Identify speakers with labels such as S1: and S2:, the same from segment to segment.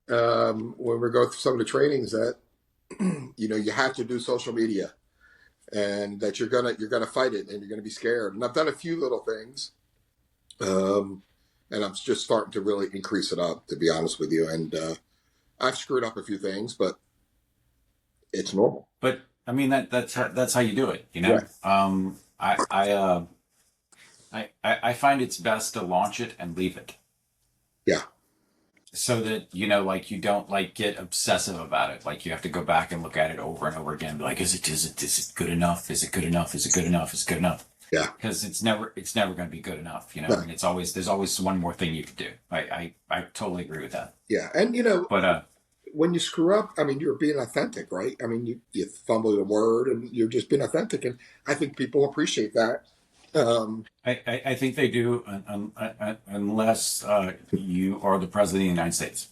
S1: when we go through some of the trainings that you have to do social media, and that you're gonna fight it, and you're gonna be scared. And I've done a few little things, um, and I'm just starting to really increase it up, to be honest with you. And I've screwed up a few things, but it's normal.
S2: But I mean that's how you do it, you know.
S1: Yeah,
S2: I find it's best to launch it and leave it,
S1: yeah,
S2: so that like you don't like get obsessive about it. Like you have to go back and look at it over and over again. Be like, is it good enough? Is it good enough? Is it good enough? Is it good enough?
S1: yeah.
S2: Because it's never going to be good enough.
S1: No,
S2: I mean, there's always one more thing you could do. I totally agree with that.
S1: yeah, and
S2: But
S1: when you screw up, I mean, you're being authentic, right? I mean, you fumble a word, and you're just being authentic, and I think people appreciate that. Um,
S2: I think they do, unless you are the president of the United States.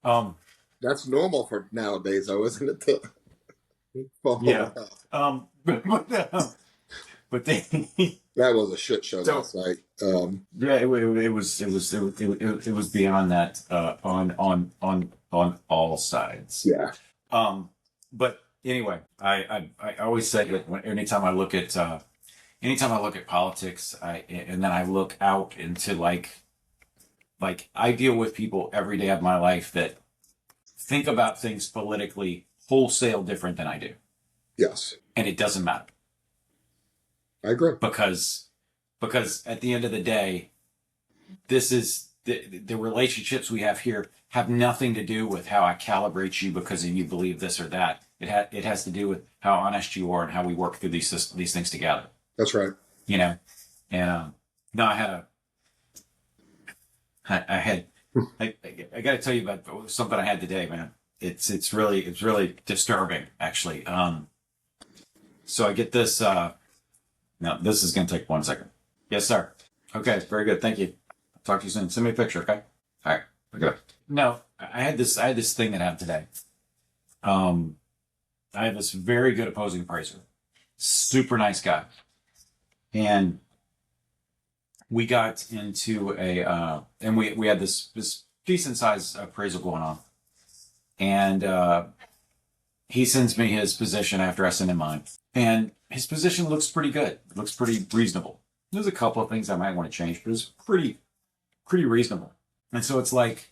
S2: Um,
S1: that's normal for nowadays, though, isn't it? To
S2: yeah.
S1: fumble.
S2: But they,
S1: That was a shit show
S2: so
S1: last night.
S2: yeah, it was beyond that, on all sides.
S1: Yeah,
S2: But anyway, I always say that anytime I look at politics, and then I look out into like I deal with people every day of my life that think about things politically wholesale different than I do,
S1: yes,
S2: and it doesn't matter
S1: I agree.
S2: because at the end of the day, this is the relationships we have here have nothing to do with how I calibrate you because you believe this or that. It has to do with how honest you are and how we work through these things together.
S1: That's right.
S2: You know, and no, I had I got to tell you about something I had today, man. It's really disturbing, actually. So I get this. Now this is going to take 1 second. Yes, sir. Okay, very good. Thank you. I'll talk to you soon. Send me a picture, okay? All right. Okay. No, I had this thing that happened today. Um, I have this very good opposing appraiser, super nice guy, and we got into and we had this decent sized appraisal going on, and he sends me his position after I send him mine, and his position looks pretty good. It looks pretty reasonable. There's a couple of things I might want to change, but it's pretty reasonable. And so it's like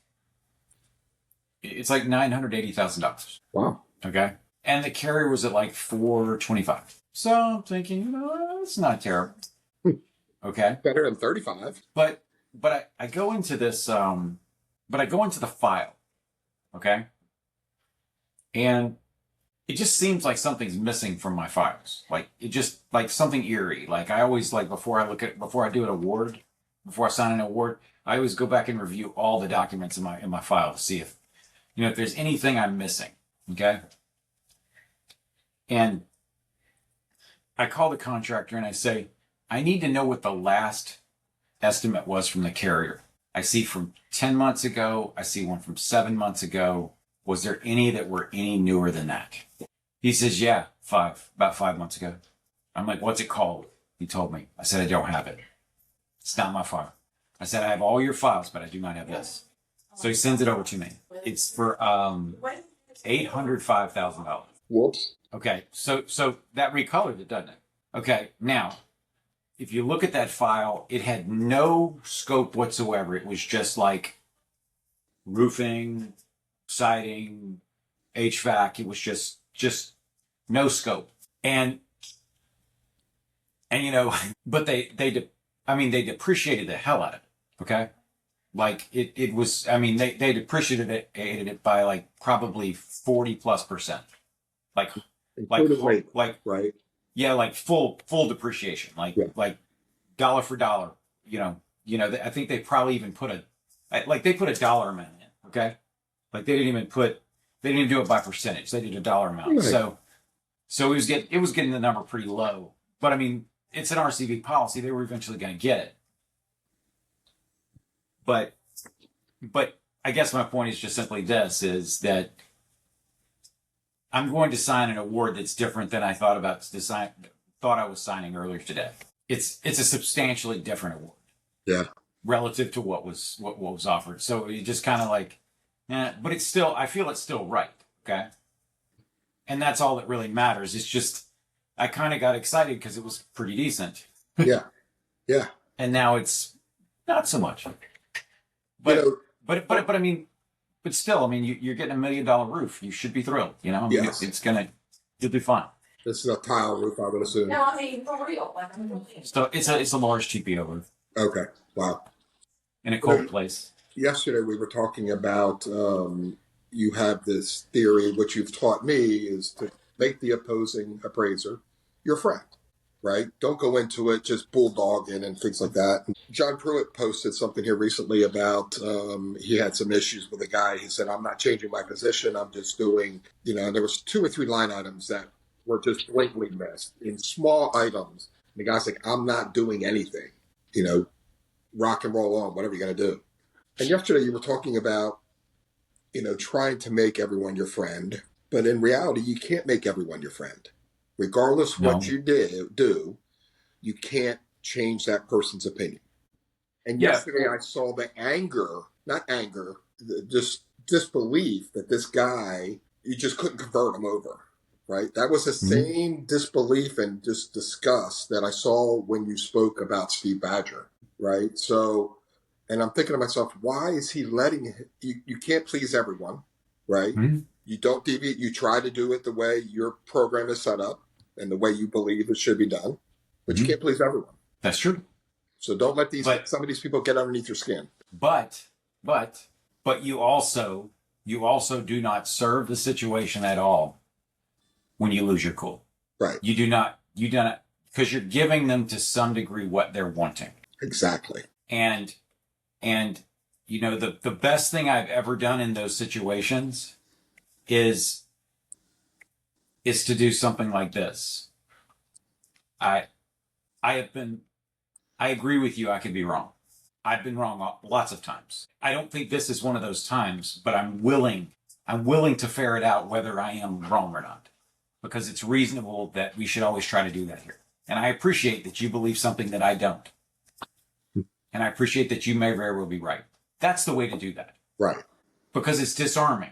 S2: $980,000.
S1: Wow.
S2: Okay. And the carrier was at like 425. So I'm thinking, it's not terrible. Okay.
S1: Better than 35.
S2: But I go into this, but I go into the file. Okay. And it just seems like something's missing from my files. Like it just like something eerie. Like I always like before I do an award, before I sign an award, I always go back and review all the documents in my file to see if there's anything I'm missing. Okay. And I call the contractor and I say, I need to know what the last estimate was from the carrier. I see from 10 months ago. I see one from 7 months ago. Was there any that were any newer than that? He says, yeah, about 5 months ago. I'm like, what's it called? He told me. I said, I don't have it. It's not my file. I said, I have all your files, but I do not have this. So he sends it over to me. It's for $805,000.
S1: Whoops.
S2: Okay, so that recolored it, doesn't it? Okay, now, if you look at that file, it had no scope whatsoever. It was just like roofing, siding, HVAC. It was just no scope. And but they depreciated the hell out of it. Okay. Like it was, I mean, they depreciated it by like probably 40+%. Like,
S1: Including weight,
S2: like,
S1: right?
S2: yeah, like full depreciation,
S1: Yeah.
S2: like dollar for dollar, I think they probably even they put a dollar amount in. Okay. Like they didn't even do it by percentage. They did a dollar amount.
S1: Right.
S2: So it was getting the number pretty low, but I mean, it's an RCV policy. They were eventually going to get it. But I guess my point is just simply this, is that I'm going to sign an award that's different than I thought I was signing earlier today. It's a substantially different award.
S1: Yeah.
S2: Relative to what was offered. So you just kind of like, but it's still, I feel it's still right. Okay. And that's all that really matters. It's just, I kind of got excited because it was pretty decent.
S1: Yeah. Yeah.
S2: And now it's not so much.
S1: You
S2: But,
S1: know,
S2: but I mean, but still, I mean, you're getting $1 million roof. You should be thrilled. You know, I mean,
S1: yes.
S2: you'll be fine.
S1: This is a tile roof, I would assume.
S3: No, I mean, for real. Like,
S2: So it's a large TPO roof
S1: Okay. Wow.
S2: in a cold place.
S1: Yesterday we were talking about you have this theory, which you've taught me, is to make the opposing appraiser your friend, right? Don't go into it just bulldogging and things like that. John Pruitt posted something here recently about he had some issues with a guy. He said, I'm not changing my position. I'm just doing, and there was 2 or 3 line items that were just blatantly missed in small items. And the guy's like, I'm not doing anything, rock and roll on, whatever you're going to do. And yesterday you were talking about, trying to make everyone your friend. But in reality, you can't make everyone your friend. Regardless what you do, you can't change that person's opinion. And yesterday I saw the just disbelief that this guy, you just couldn't convert him over, right? That was the same disbelief and just disgust that I saw when you spoke about Steve Badger, right? So, and I'm thinking to myself, why is he letting you can't please everyone, right? Mm-hmm. You don't deviate. You try to do it the way your program is set up and the way you believe it should be done, but you can't please everyone.
S2: That's true.
S1: So don't let some of these people get underneath your skin.
S2: But you also do not serve the situation at all when you lose your cool.
S1: Right.
S2: You do not, because you're giving them to some degree what they're wanting.
S1: Exactly.
S2: And the best thing I've ever done in those situations is to do something like this. I agree with you. I could be wrong. I've been wrong lots of times. I don't think this is one of those times, but I'm willing to ferret out whether I am wrong or not, because it's reasonable that we should always try to do that here. And I appreciate that you believe something that I don't. And I appreciate that you may very well be right. That's the way to do that.
S1: Right.
S2: Because it's disarming.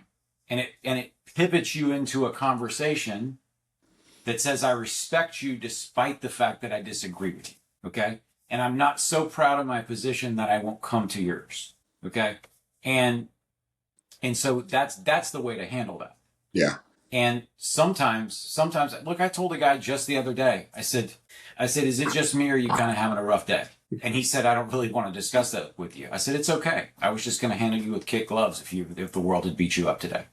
S2: And it pivots you into a conversation that says, I respect you despite the fact that I disagree with you. Okay? And I'm not so proud of my position that I won't come to yours. Okay? And so that's the way to handle that.
S1: Yeah.
S2: And sometimes, look, I told a guy just the other day, I said, is it just me or are you kind of having a rough day? And he said, I don't really want to discuss that with you. I said, it's okay. I was just going to handle you with kid gloves if the world had beat you up today.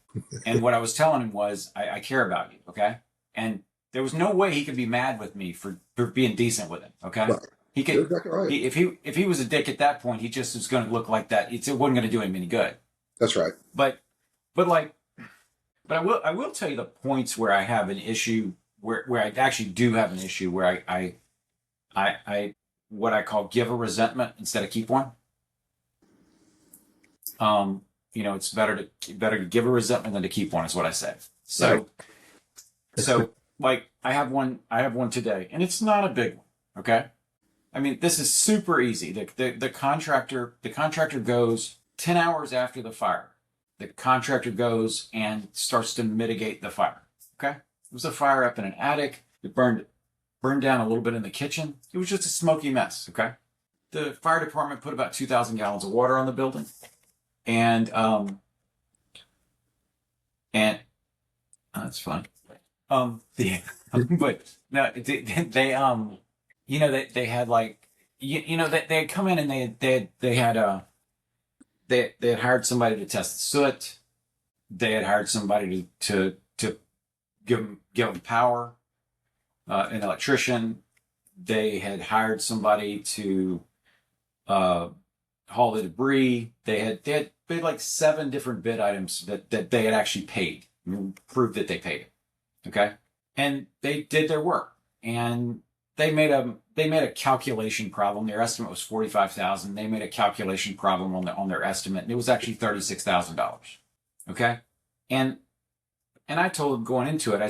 S2: And what I was telling him was, I care about you. Okay. And there was no way he could be mad with me for being decent with him. Okay. Right. He could, exactly right. If he was a dick at that point, he just was going to look like that. It wasn't going to do him any good.
S1: That's right.
S2: But I will tell you the points where I have an issue, where I actually do have an issue, where I what I call give a resentment instead of keep one. It's better to give a resentment than to keep one, is what I say. So, right. Like I have one today, and it's not a big one. Okay. I mean, this is super easy. The contractor goes 10 hours after the fire. The contractor goes and starts to mitigate the fire. Okay. It was a fire up in an attic. It burned down a little bit in the kitchen. It was just a smoky mess. Okay. The fire department put about 2,000 gallons of water on the building. And that's fine. But no, they had like, they had come in and they had hired somebody to test the soot. They had hired somebody to give them power, an electrician. They had hired somebody to haul the debris. They had like 7 different bid items that they had actually paid, proved that they paid it. Okay, and they did their work, and they made a calculation problem. Their estimate was $45,000. They made a calculation problem on their estimate, and it was actually $36,000. Okay, and I told them going into it, I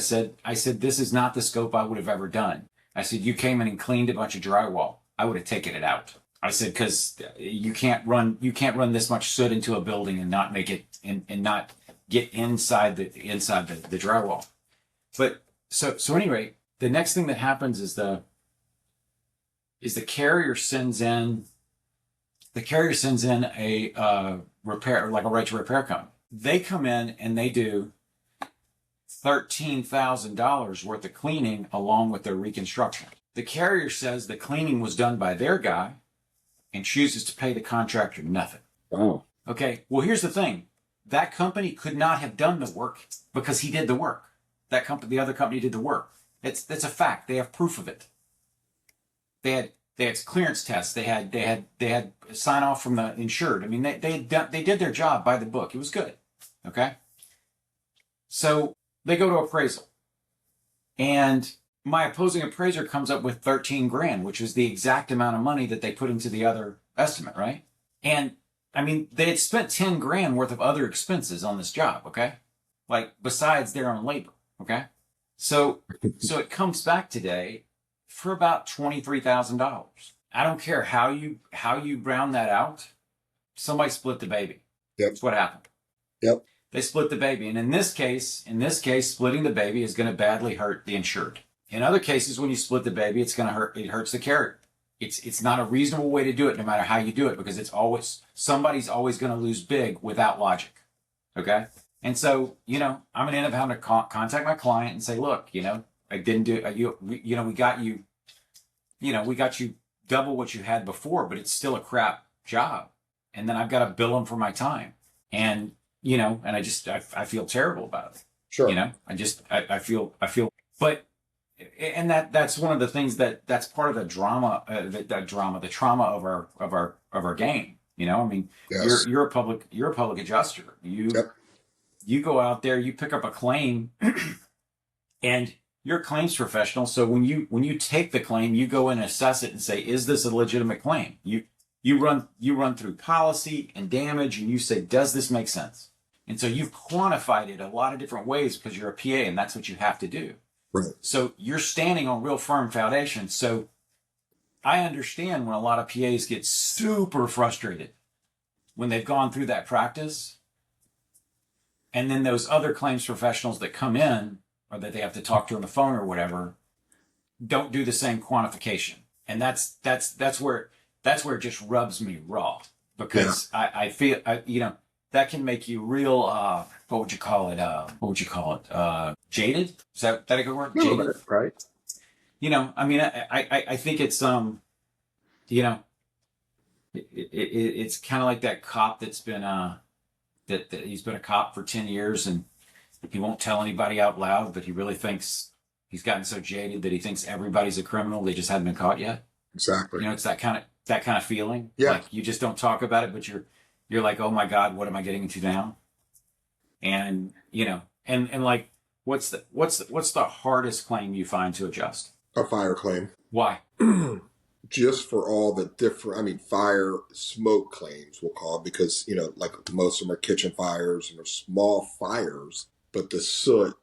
S2: said this is not the scope I would have ever done. I said, you came in and cleaned a bunch of drywall, I would have taken it out. I said, because you can't run this much soot into a building and not make it and not get inside the drywall. But so anyway, the next thing that happens is the carrier sends in a repair, like a right to repair company. They come in and they do $13,000 worth of cleaning along with their reconstruction. The carrier says the cleaning was done by their guy and chooses to pay the contractor nothing.
S1: Wow.
S2: Okay, well, here's the thing. That company could not have done the work because he did the work. The other company did the work. That's a fact. They have proof of it. They had clearance tests. They had sign off from the insured. I mean, they did their job by the book. It was good. Okay. So they go to appraisal, and my opposing appraiser comes up with 13 grand, which is the exact amount of money that they put into the other estimate, right? And I mean, they had spent 10 grand worth of other expenses on this job, okay? Like besides their own labor, okay? So it comes back today for about $23,000. I don't care how you round that out. Somebody split the baby.
S1: Yep.
S2: That's what happened.
S1: Yep. They
S2: split the baby, and in this case, splitting the baby is going to badly hurt the insured. In other cases, when you split the baby, it's going to hurt. It hurts the carrier. It's not a reasonable way to do it, no matter how you do it, because somebody's always going to lose big without logic. Okay. And so, I'm going to end up having to contact my client and say, look, I didn't do we got you double what you had before, but it's still a crap job. And then I've got to bill them for my time. And, and I feel terrible about it.
S1: Sure.
S2: I feel, but, and that's one of the things that's part of the drama, the trauma of our game. I mean, yes. You're a public adjuster. You go out there, you pick up a claim and you're a claims professional. So when you take the claim, you go and assess it and say, is this a legitimate claim? You run through policy and damage and you say, does this make sense? And so you've quantified it a lot of different ways because you're a PA and that's what you have to do.
S1: Right.
S2: So you're standing on real firm foundation. So I understand when a lot of PAs get super frustrated when they've gone through that practice. And then those other claims professionals that come in or that they have to talk to on the phone or whatever don't do the same quantification. And that's where it just rubs me raw because I feel, that can make you real, what would you call it? Jaded? Is that a good word? Jaded,
S1: right?
S2: I mean, I think it's, it's kind of like that cop that's been, that he's been a cop for 10 years and he won't tell anybody out loud, but he really thinks he's gotten so jaded that he thinks everybody's a criminal. They just hadn't been caught yet.
S1: Exactly.
S2: It's that kind of feeling.
S1: Yeah.
S2: Like you just don't talk about it, but you're like, oh my God, what am I getting into now? And, and like, what's the hardest claim you find to adjust?
S1: A fire claim.
S2: Why?
S1: Just for all the different, fire smoke claims, we'll call it, because, like most of them are kitchen fires and they're small fires, but the soot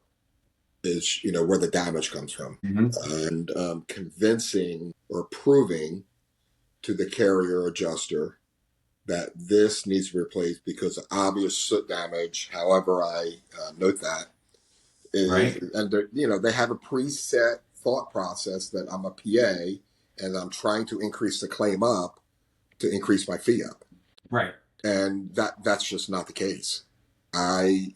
S1: is, where the damage comes from. Mm-hmm. And convincing or proving to the carrier adjuster that this needs to be replaced because of obvious soot damage, however I note that, is, right. And they have a preset thought process that I'm a PA and I'm trying to increase the claim up to increase my fee up.
S2: Right.
S1: And that's just not the case. I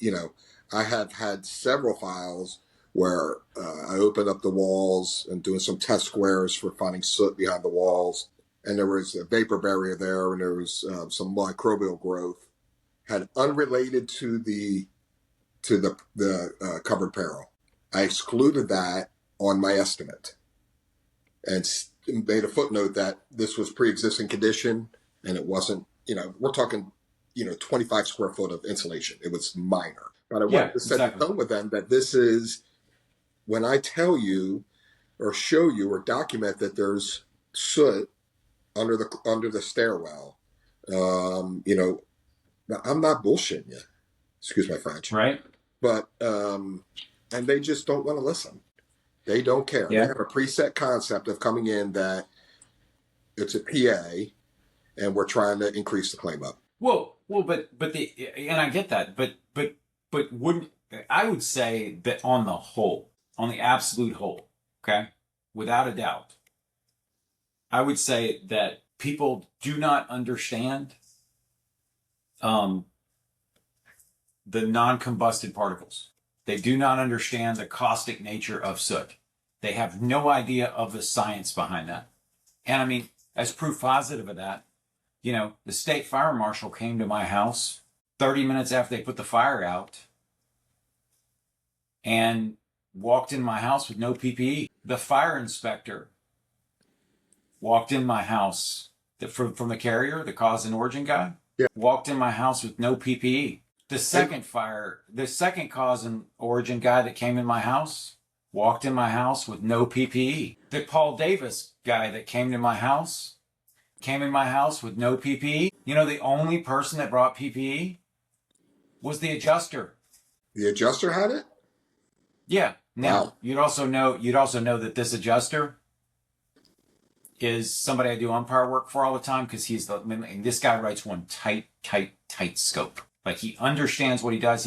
S1: have had several files where I opened up the walls and doing some test squares for finding soot behind the walls. And there was a vapor barrier there and there was some microbial growth, had unrelated to the covered peril. I excluded that on my estimate and made a footnote that this was pre-existing condition and it wasn't, we're talking, 25 square foot of insulation. It was minor. But I wanted to set the tone with them that this is, when I tell you or show you or document that there's soot under the stairwell, I'm not bullshitting you. Excuse my French.
S2: Right.
S1: But, and they just don't want to listen. They don't care. Yeah. They have a preset concept of coming in that it's a PA and we're trying to increase the claim up.
S2: And I get that, but wouldn't I would say that on the whole, on the absolute whole, okay, without a doubt, I would say that people do not understand the non-combusted particles. They do not understand the caustic nature of soot. They have no idea of the science behind that. And I mean, as proof positive of that, you know, the state fire marshal came to my house 30 minutes after they put the fire out and walked in my house with no PPE. The fire inspector walked in my house from the carrier, the cause and origin guy, walked in my house with no PPE. The second cause and origin guy that came in my house walked in my house with no PPE. The Paul Davis guy that came in my house with no PPE. You know, the only person that brought PPE was the adjuster.
S1: The adjuster had it?
S2: Yeah. Now,
S1: wow.
S2: you'd also know that this adjuster is somebody I do umpire work for all the time, because this guy writes one tight scope. Like, he understands what he does.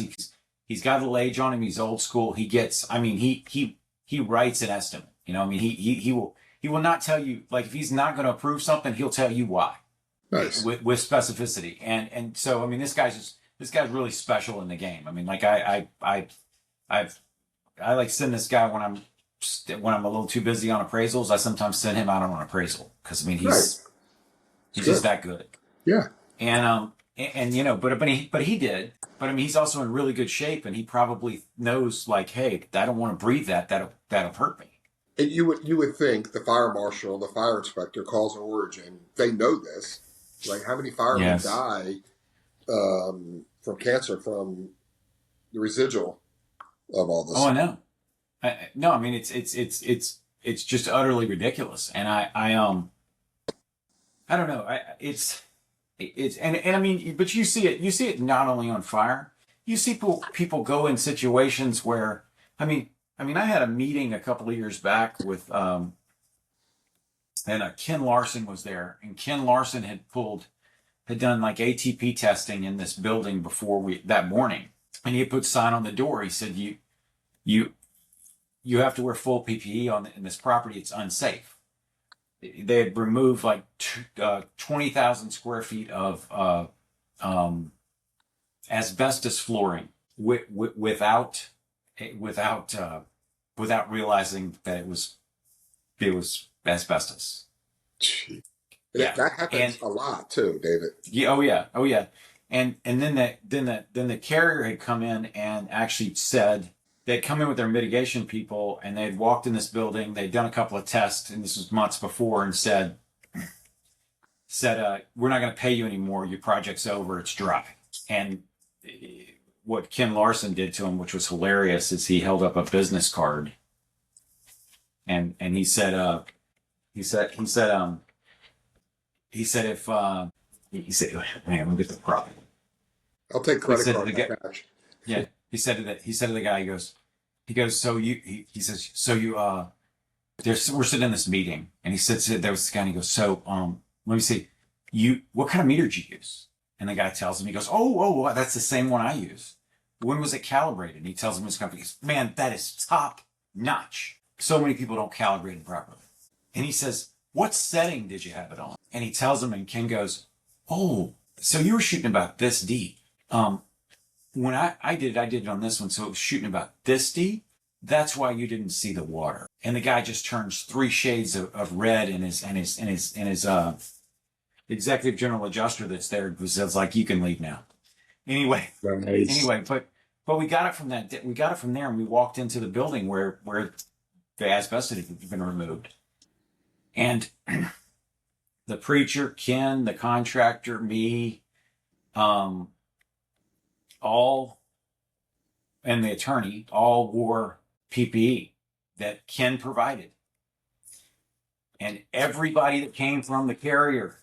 S2: He's got a little age on him. He's old school. He gets, I mean, he writes an estimate. You know, I mean, he will not tell you, like, if he's not going to approve something, he'll tell you why.
S1: Nice.
S2: With specificity. And so, I mean, this guy's really special in the game. I mean, like, I like send this guy when I'm a little too busy on appraisals. I sometimes send him out on an appraisal, because I mean, he's just that good.
S1: Yeah.
S2: And you know, but he did. But I mean, he's also in really good shape, and he probably knows, like, hey, I don't want to breathe that. That'll hurt me.
S1: And you would think the fire marshal, the fire inspector, cause and origin, they know this. Like, how many firemen die from cancer from the residual of all this?
S2: Oh, I know. No, I mean, it's just utterly ridiculous. And I don't know. And I mean, but you see it not only on fire. You see people go in situations where, I mean, I had a meeting a couple of years back with, and Ken Larson was there, and Ken Larson had done like ATP testing in this building that morning, and he put a sign on the door. He said, you have to wear full PPE in this property. It's unsafe. They had removed like 20,000 square feet of asbestos flooring without realizing that it was asbestos.
S1: Gee. Yeah, that happens a lot too, David.
S2: Yeah, oh yeah. And then the carrier had come in and actually said, they'd come in with their mitigation people, and they had walked in this building. They'd done a couple of tests, and this was months before, and said, we're not going to pay you anymore. Your project's over. It's dry. And what Ken Larson did to him, which was hilarious, is he held up a business card, and he said, man, let me get the problem.
S1: I'll take credit card cash.
S2: Yeah. He said to the guy, he goes, so you, he says, so you, we're sitting in this meeting, and he said, there was this guy, and he goes, so, let me see, what kind of meter did you use? And the guy tells him, he goes, oh, that's the same one I use. When was it calibrated? And he tells him his company, he goes, man, that is top notch. So many people don't calibrate it properly. And he says, what setting did you have it on? And he tells him, and Ken goes, oh, so you were shooting about this deep. When I did it on this one, so it was shooting about this deep. That's why you didn't see the water. And the guy just turns 3 shades of red in his executive general adjuster that's there says, like, you can leave now. Anyway, but we got it from that. We got it from there, and we walked into the building where the asbestos had been removed, and the preacher, Ken, the contractor, me, all, and the attorney all wore PPE that Ken provided. And everybody that came from the carrier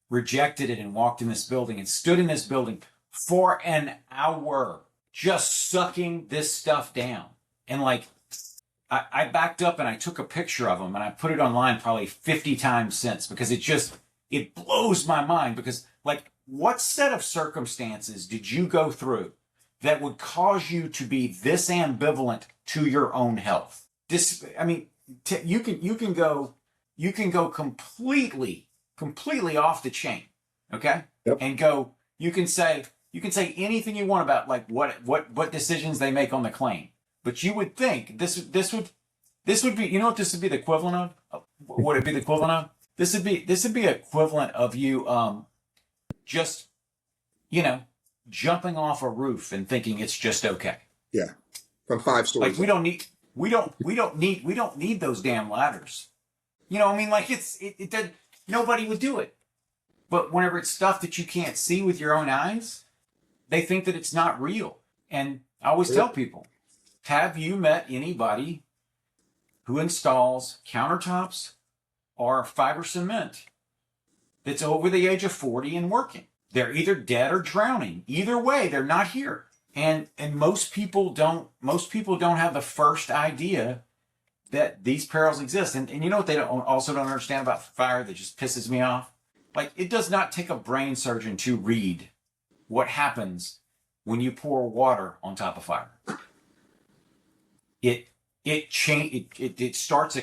S2: rejected it and walked in this building and stood in this building for an hour just sucking this stuff down. And like, I backed up and I took a picture of them, and I put it online probably 50 times since, because it it blows my mind because, like, what set of circumstances did you go through that would cause you to be this ambivalent to your own health? This, I mean, you can go completely off the chain, okay?
S1: Yep.
S2: And go, you can say anything you want about like what decisions they make on the claim, but you would think this would be, you know what this would be the equivalent of? Would it be the equivalent of? This would be equivalent of you just, you know, jumping off a roof and thinking it's just okay.
S1: Yeah. From 5 stories.
S2: Like we don't need those damn ladders. You know, I mean, like nobody would do it. But whenever it's stuff that you can't see with your own eyes, they think that it's not real. And I always tell people, have you met anybody who installs countertops or fiber cement that's over the age of 40 and working? They're either dead or drowning. Either way, they're not here. And most people don't have the first idea that these perils exist. And you know what they also don't understand about fire that just pisses me off? Like, it does not take a brain surgeon to read what happens when you pour water on top of fire. It starts a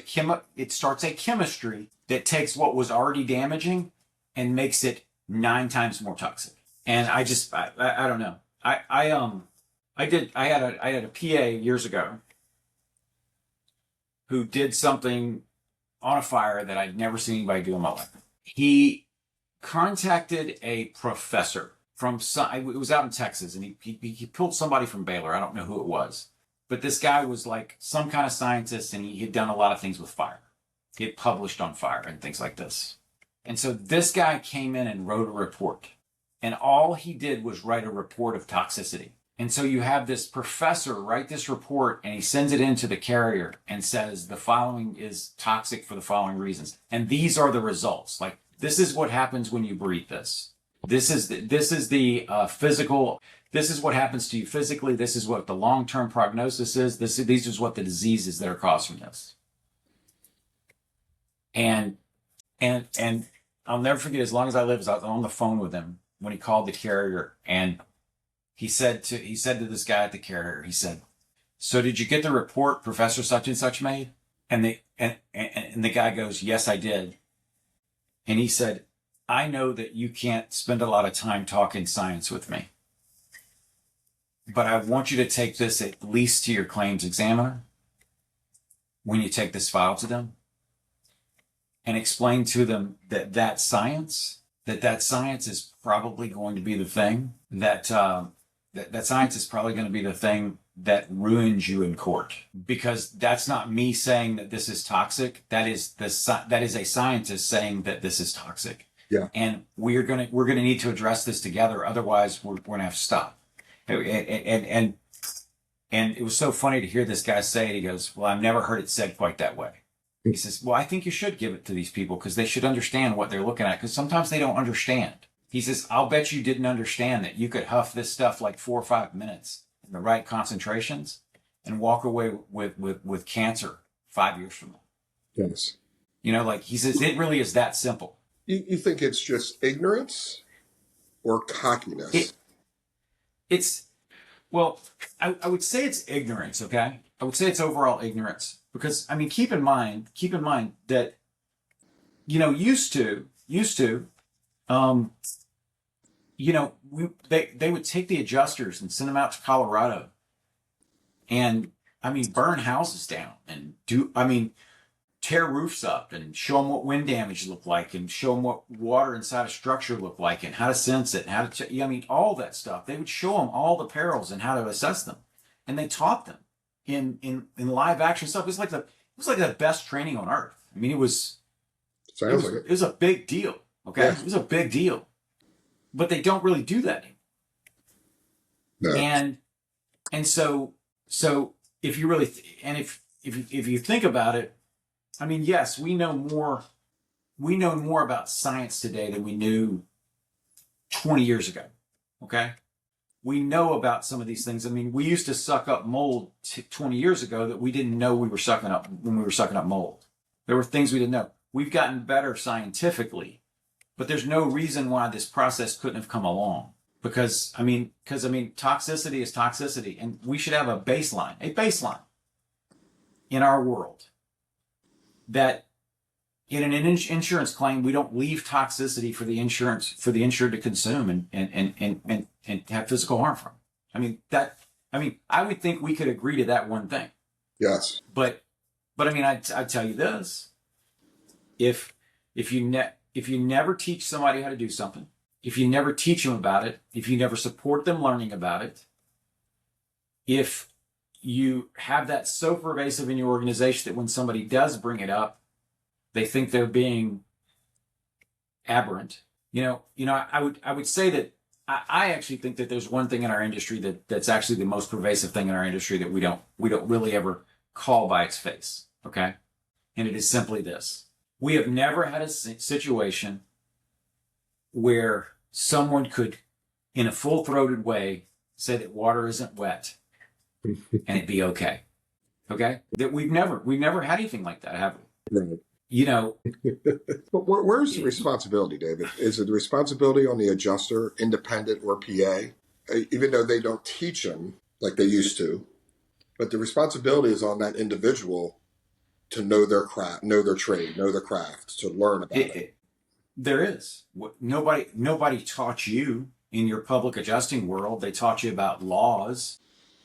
S2: chemistry that takes what was already damaging and makes it 9 times more toxic. And I don't know. I had a PA years ago who did something on a fire that I'd never seen anybody do in my life. He contacted a professor it was out in Texas, and he pulled somebody from Baylor. I don't know who it was, but this guy was like some kind of scientist, and he had done a lot of things with fire. He had published on fire and things like this. And so this guy came in and wrote a report, and all he did was write a report of toxicity. And so you have this professor write this report, and he sends it into the carrier and says the following is toxic for the following reasons. And these are the results. Like, this is what happens when you breathe this. This is the physical. This is what happens to you physically. This is what the long-term prognosis is. These is what the diseases that are caused from this. And I'll never forget, as long as I live, I was on the phone with him when he called the carrier, and he said to this guy at the carrier, he said, "So did you get the report Professor such and such made?" And the guy goes, "Yes, I did." And he said, "I know that you can't spend a lot of time talking science with me, but I want you to take this at least to your claims examiner when you take this file to them, and explain to them that science is probably going to be the thing that science is probably going to be the thing that ruins you in court, because that's not me saying that this is toxic. That is a scientist saying that this is toxic."
S1: Yeah.
S2: And we're gonna need to address this together. Otherwise, we're gonna have to stop. And it was so funny to hear this guy say it. He goes, "Well, I've never heard it said quite that way." He says, "Well, I think you should give it to these people because they should understand what they're looking at, because sometimes they don't understand." He says, "I'll bet you didn't understand that you could huff this stuff like 4 or 5 minutes in the right concentrations and walk away with cancer 5 years from now."
S1: Yes.
S2: You know, like he says, it really is that simple.
S1: You think it's just ignorance or cockiness?
S2: Well, I would say it's ignorance, okay? I would say it's overall ignorance. Because, I mean, keep in mind that, you know, used to, you know, they would take the adjusters and send them out to Colorado and, I mean, burn houses down and tear roofs up and show them what wind damage looked like and show them what water inside a structure looked like and how to sense it and how to, I mean, all that stuff. They would show them all the perils and how to assess them. And they taught them in live action stuff. It was like the best training on earth. I mean, it was a big deal. Okay. Yeah. It was a big deal, but they don't really do that anymore. No. And so if you really, if you think about it, I mean, yes, we know more about science today than we knew 20 years ago. Okay. We know about some of these things. I mean, we used to suck up mold 20 years ago that we didn't know we were sucking up when we were sucking up mold. There were things we didn't know. We've gotten better scientifically but there's no reason why this process couldn't have come along. Because toxicity is toxicity, and we should have a baseline in our world that in an insurance claim, we don't leave toxicity for the insured to consume and have physical harm from. I would think we could agree to that one thing.
S1: Yes.
S2: But I'd tell you this: if you never teach somebody how to do something, if you never teach them about it, if you never support them learning about it, if you have that so pervasive in your organization that when somebody does bring it up, they think they're being aberrant. I would say that I actually think that there's one thing in our industry that's actually the most pervasive thing in our industry that we don't really ever call by its face. Okay. And it is simply this: we have never had a situation where someone could, in a full-throated way, say that water isn't wet and it'd be okay. Okay? That we've never had anything like that, have we?
S1: Right. But where's the responsibility, David? Is it the responsibility on the adjuster, independent or PA? Even though they don't teach them like they used to, but the responsibility is on that individual to know their craft, know their trade, know their craft, to learn about it.
S2: There is. Nobody taught you in your public adjusting world. They taught you about laws,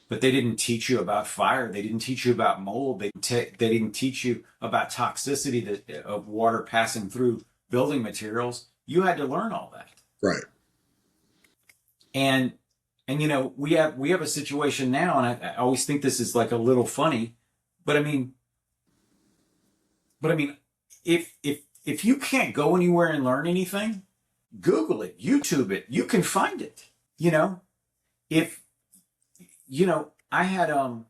S2: but they didn't teach you about fire. They didn't teach you about mold. They didn't teach you about toxicity of water passing through building materials. You had to learn all that.
S1: Right.
S2: And we have a situation now, and I always think this is like a little funny, but if you can't go anywhere and learn anything, Google it, YouTube it, you can find it. I had, and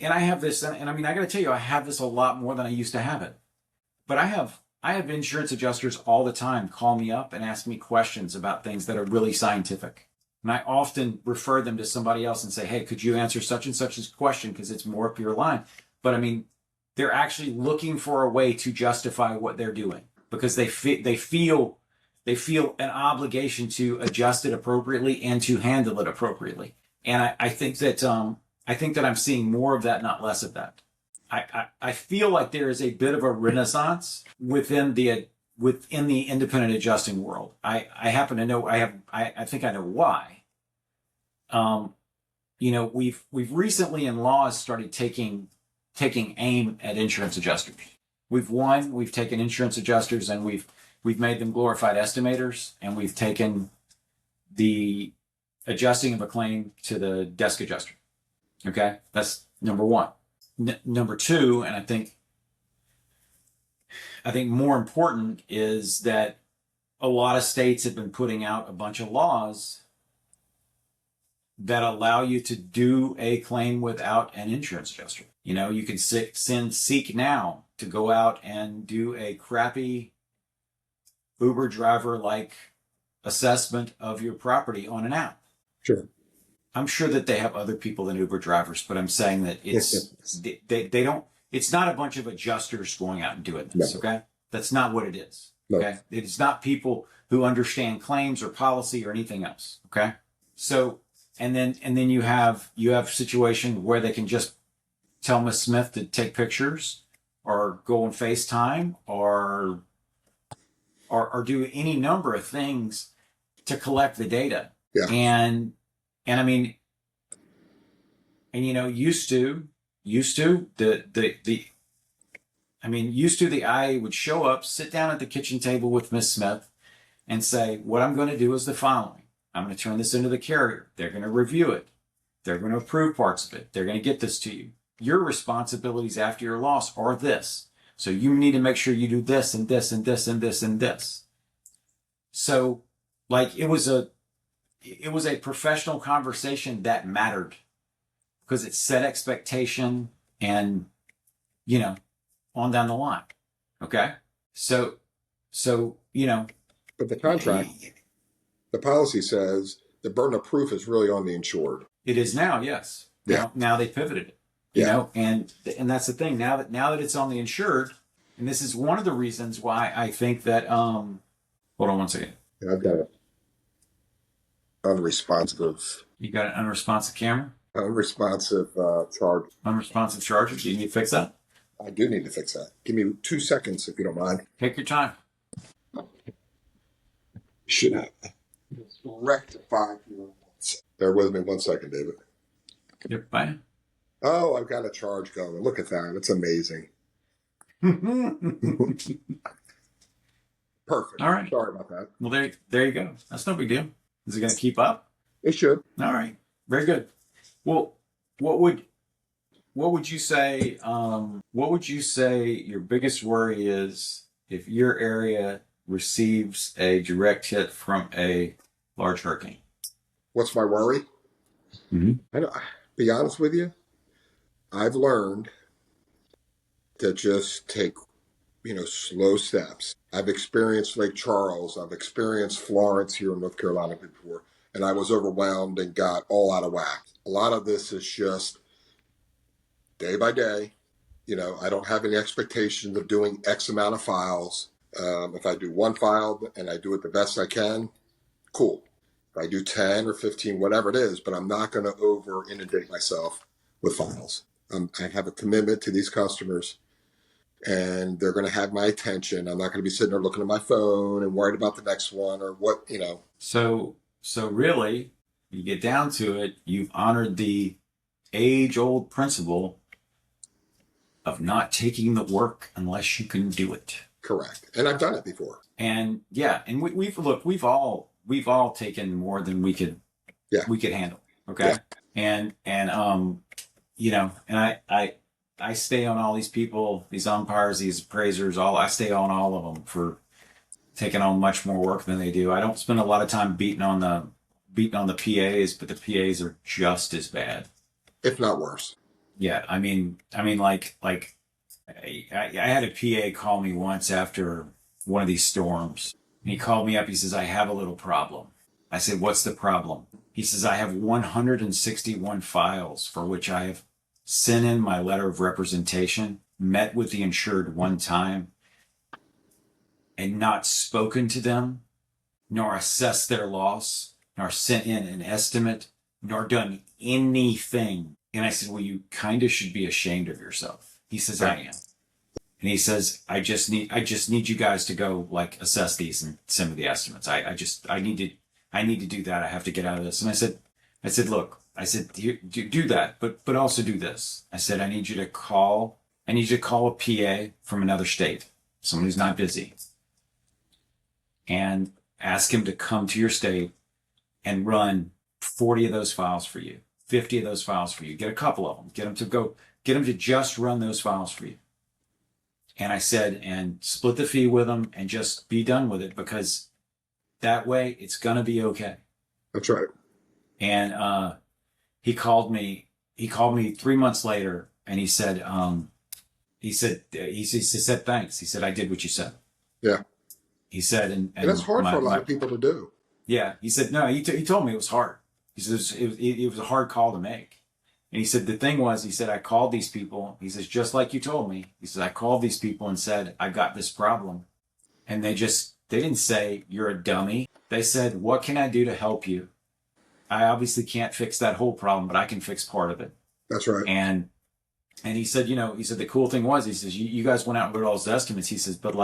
S2: I have this, and I got to tell you, I have this a lot more than I used to have it. But I have insurance adjusters all the time call me up and ask me questions about things that are really scientific. And I often refer them to somebody else and say, hey, could you answer such and such a question? Because it's more up your line. But they're actually looking for a way to justify what they're doing because they feel an obligation to adjust it appropriately and to handle it appropriately. And I think that I'm seeing more of that, not less of that. I feel like there is a bit of a renaissance within the independent adjusting world. I happen to know I think I know why. We've recently in laws started taking aim at insurance adjusters. We've taken insurance adjusters and we've made them glorified estimators, and we've taken the adjusting of a claim to the desk adjuster. Okay. That's number one. Number two, and I think more important, is that a lot of states have been putting out a bunch of laws that allow you to do a claim without an insurance adjuster. You can send Seek Now to go out and do a crappy Uber driver-like assessment of your property on an app.
S1: Sure.
S2: I'm sure that they have other people than Uber drivers, but I'm saying that they don't. It's not a bunch of adjusters going out and doing this. No. Okay, that's not what it is. No. Okay, it's not people who understand claims or policy or anything else. Okay, so and then you have a situation where they can just tell Miss Smith to take pictures or go on FaceTime or do any number of things to collect the data.
S1: Yeah.
S2: And used to the IA would show up, sit down at the kitchen table with Miss Smith and say, what I'm going to do is the following. I'm going to turn this into the carrier. They're going to review it. They're going to approve parts of it. They're going to get this to you. Your responsibilities after your loss are this. So you need to make sure you do this and this and this and this and this. So like it was a professional conversation that mattered because it set expectation and, on down the line. Okay. So,
S1: but the contract, the policy says the burden of proof is really on the insured.
S2: It is now. Yes.
S1: Yeah.
S2: Now they pivoted it, and that's the thing. Now that it's on the insured, And this is one of the reasons why I think that, hold on one second.
S1: Yeah, I've got an unresponsive,
S2: You got an unresponsive camera?
S1: unresponsive charge.
S2: Unresponsive charger? Do you need to fix that?
S1: I do need to fix that. Give me 2 seconds if you don't mind.
S2: Take your time.
S1: Should have rectified your. Bear with me 1 second, David.
S2: You're fine.
S1: Oh, I've got a charge going. Look at that. It's amazing. Perfect.
S2: All right.
S1: Sorry about that.
S2: Well, there you go. That's no big deal. Is it going to keep up?
S1: It should.
S2: All right. Very good. Well, what would you say? What would you say your biggest worry is if your area receives a direct hit from a large hurricane?
S1: What's my worry?
S2: Mm-hmm.
S1: I don't, be honest with you, I've learned to just take, slow steps. I've experienced Lake Charles. I've experienced Florence here in North Carolina before, and I was overwhelmed and got all out of whack. A lot of this is just day by day. I don't have any expectations of doing X amount of files. If I do one file and I do it the best I can, cool. If I do 10 or 15, whatever it is, but I'm not going to over inundate myself with files. I have a commitment to these customers, and they're going to have my attention. I'm not going to be sitting there looking at my phone and worried about the next one or what.
S2: So really, you get down to it, you've honored the age-old principle of not taking the work unless you can do it.
S1: Correct. And I've done it before.
S2: And yeah, and we've all taken more than we could handle. Okay. Yeah. And I stay on all these people, these umpires, these appraisers, I stay on all of them for taking on much more work than they do. I don't spend a lot of time beating on the PAs, but the PAs are just as bad,
S1: if not worse.
S2: Yeah. I mean, like I had a PA call me once after one of these storms. And he called me up. He says, I have a little problem. I said, what's the problem? He says, I have 161 files for which I have sent in my letter of representation, met with the insured one time, and not spoken to them, nor assessed their loss, nor sent in an estimate, nor done anything. And I said, well, you kind of should be ashamed of yourself. He says, I am. And he says, I just need you guys to go assess these and send me the estimates. I need to do that. I have to get out of this. And I said, look, do that, but also do this. I said, I need you to call a PA from another state, someone who's not busy, and ask him to come to your state and run 40 of those files for you, 50 of those files for you. Get a couple of them. Get them to just run those files for you. And I said, and split the fee with them and just be done with it, because that way it's going to be okay.
S1: That's right.
S2: And he called me 3 months later, and he said, thanks. He said, I did what you said.
S1: Yeah.
S2: He said, and
S1: that's hard for a lot of people to do.
S2: Yeah. He said, no, he told me it was hard. He says it was a hard call to make. And he said, the thing was, he said, I called these people. He says, just like you told me. He says, I called these people and said, I got this problem. And they didn't say, you're a dummy. They said, what can I do to help you? I obviously can't fix that whole problem, but I can fix part of it.
S1: That's right.
S2: And he said, the cool thing was, he says, you guys went out and wrote all those estimates. He says, but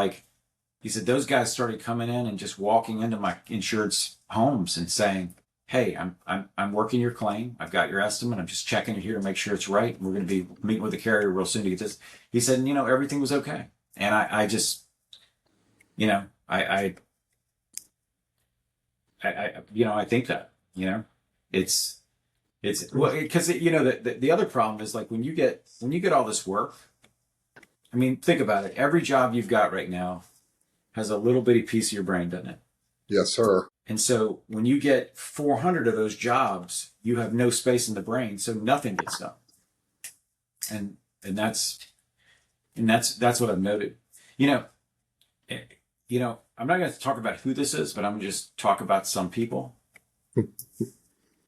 S2: he said, those guys started coming in and just walking into my insured's homes and saying, hey, I'm working your claim. I've got your estimate. I'm just checking it here to make sure it's right. We're going to be meeting with the carrier real soon to get this. He said, everything was okay. And I just, I think that, it's well, because the other problem is when you get all this work. I mean, think about it. Every job you've got right now has a little bitty piece of your brain, doesn't it?
S1: Yes, sir.
S2: And so when you get 400 of those jobs, you have no space in the brain, so nothing gets done. And that's what I've noted. I'm not going to talk about who this is, but I'm going to just talk about some people.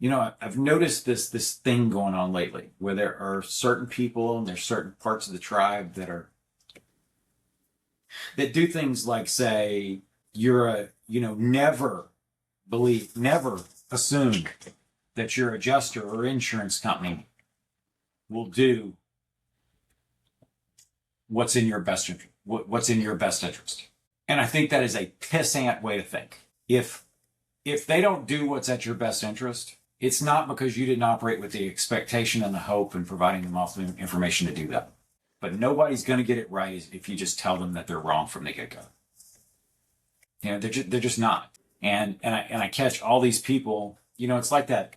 S2: I've noticed this thing going on lately where there are certain people and there's certain parts of the tribe that are that do things like say, you're a, never assume that your adjuster or insurance company will do what's in your best interest. What's in your best interest. And I think that is a pissant way to think. If they don't do what's at your best interest, it's not because you didn't operate with the expectation and the hope and providing them all the information to do that. But nobody's going to get it right if you just tell them that they're wrong from the get-go. They're just not. And I catch all these people. It's like that.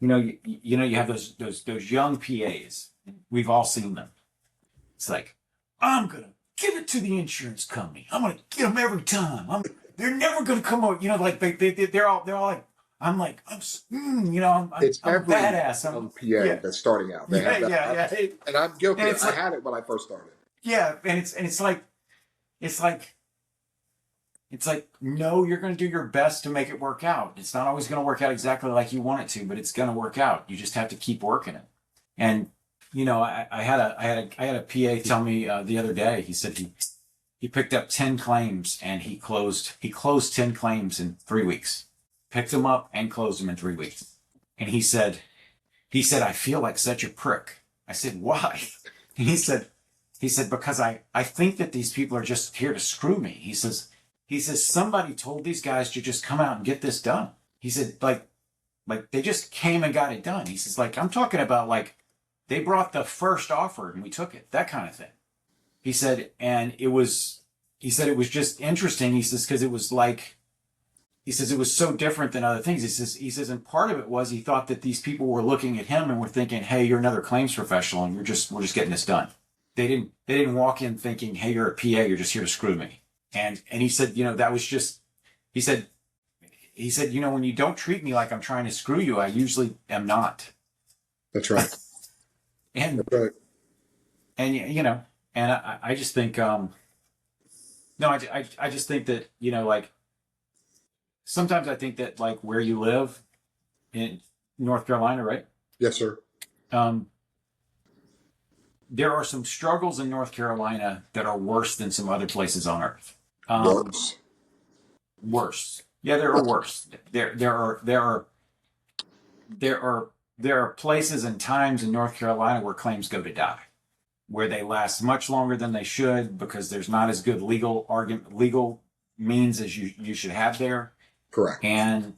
S2: You have those young PAs. We've all seen them. It's like, I'm gonna give it to the insurance company. I'm gonna get them every time. They're never gonna come over. Like they're all like, I'm
S1: It's every
S2: badass. I'm
S1: PA that's starting out. They have that.
S2: Yeah.
S1: And I'm guilty.
S2: And
S1: I had it when I first started.
S2: Yeah, and it's like, no, you're going to do your best to make it work out. It's not always going to work out exactly like you want it to, but it's going to work out. You just have to keep working it. And I had a PA tell me the other day. He said he picked up 10 claims and he closed 10 claims in 3 weeks. Picked them up and closed them in 3 weeks. And he said, I feel like such a prick. I said, why? And he said, because I think that these people are just here to screw me. He says, somebody told these guys to just come out and get this done. He said, like they just came and got it done. He says, I'm talking about they brought the first offer and we took it, that kind of thing. He said, and it was just interesting. He says, because it was it was so different than other things. He says, and part of it was he thought that these people were looking at him and were thinking, hey, you're another claims professional and we're just getting this done. They didn't walk in thinking, hey, you're a PA, you're just here to screw me. And he said, that was just, he said, when you don't treat me like I'm trying to screw you, I usually am not.
S1: That's right.
S2: And,
S1: That's right.
S2: and, and I just think, I just think that, sometimes I think that where you live in North Carolina, right?
S1: Yes, sir.
S2: There are some struggles in North Carolina that are worse than some other places on earth. Worse. Yeah, there are worse. There are places and times in North Carolina where claims go to die, where they last much longer than they should because there's not as good legal means as you should have there.
S1: Correct.
S2: And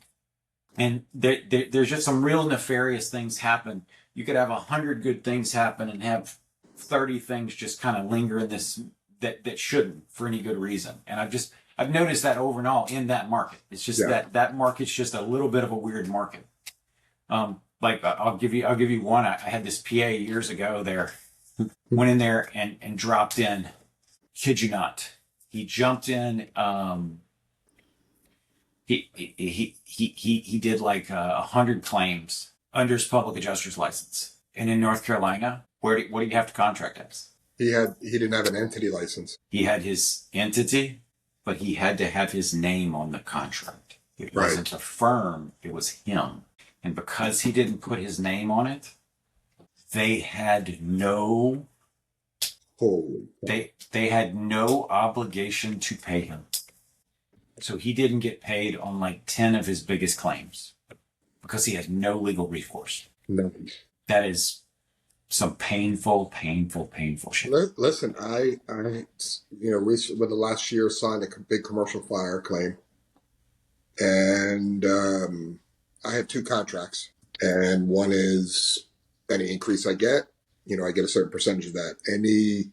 S2: there's just some real nefarious things happen. You could have 100 good things happen and have 30 things just kind of linger in this that shouldn't for any good reason. And I've noticed that over and all in that market. It's just that market's just a little bit of a weird market. I'll give you one. I had this PA years ago there who went in there and dropped in. Kid you not. He jumped in. He did 100 claims under his public adjuster's license. And in North Carolina, what do you have to contract as? He
S1: didn't have an entity license.
S2: He had his entity, but he had to have his name on the contract. It wasn't a firm, it was him. And because he didn't put his name on it, they had no they had no obligation to pay him. So he didn't get paid on 10 of his biggest claims because he had no legal recourse.
S1: No.
S2: That is some painful shit.
S1: Listen, I recently, with the last year, signed a big commercial fire claim. And I have 2 contracts. And one is any increase I get, I get a certain percentage of that. Any,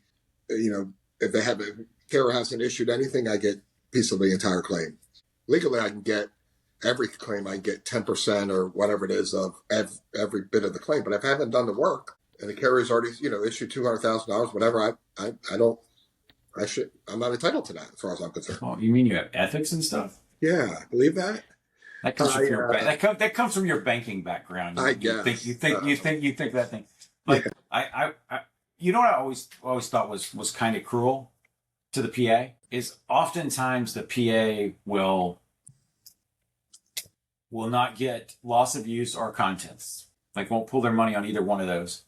S1: if they have carrier hasn't issued anything, I get a piece of the entire claim. Legally, I can get every claim. I get 10% or whatever it is of every bit of the claim. But if I haven't done the work and the carrier's already, issued $200,000, whatever, I'm not entitled to that as far as I'm concerned.
S2: Oh, you mean you have ethics and stuff?
S1: Yeah, believe that.
S2: That comes from that comes from your banking background.
S1: I guess.
S2: You think that thing. I what I always thought was kind of cruel to the PA is oftentimes the PA will not get loss of use or contents. Won't pull their money on either one of those.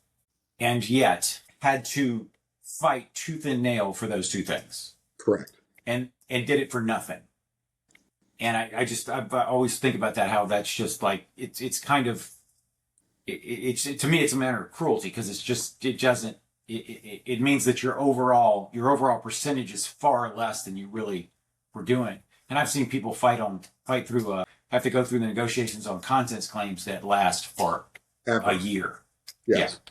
S2: And yet had to fight tooth and nail for those 2 things.
S1: Correct.
S2: and did it for nothing. And I always think about that, how that's just like, it's kind of, to me, it's a matter of cruelty, because it means that your overall percentage is far less than you really were doing. And I've seen people have to go through the negotiations on contents claims that last for a year.
S1: Yes.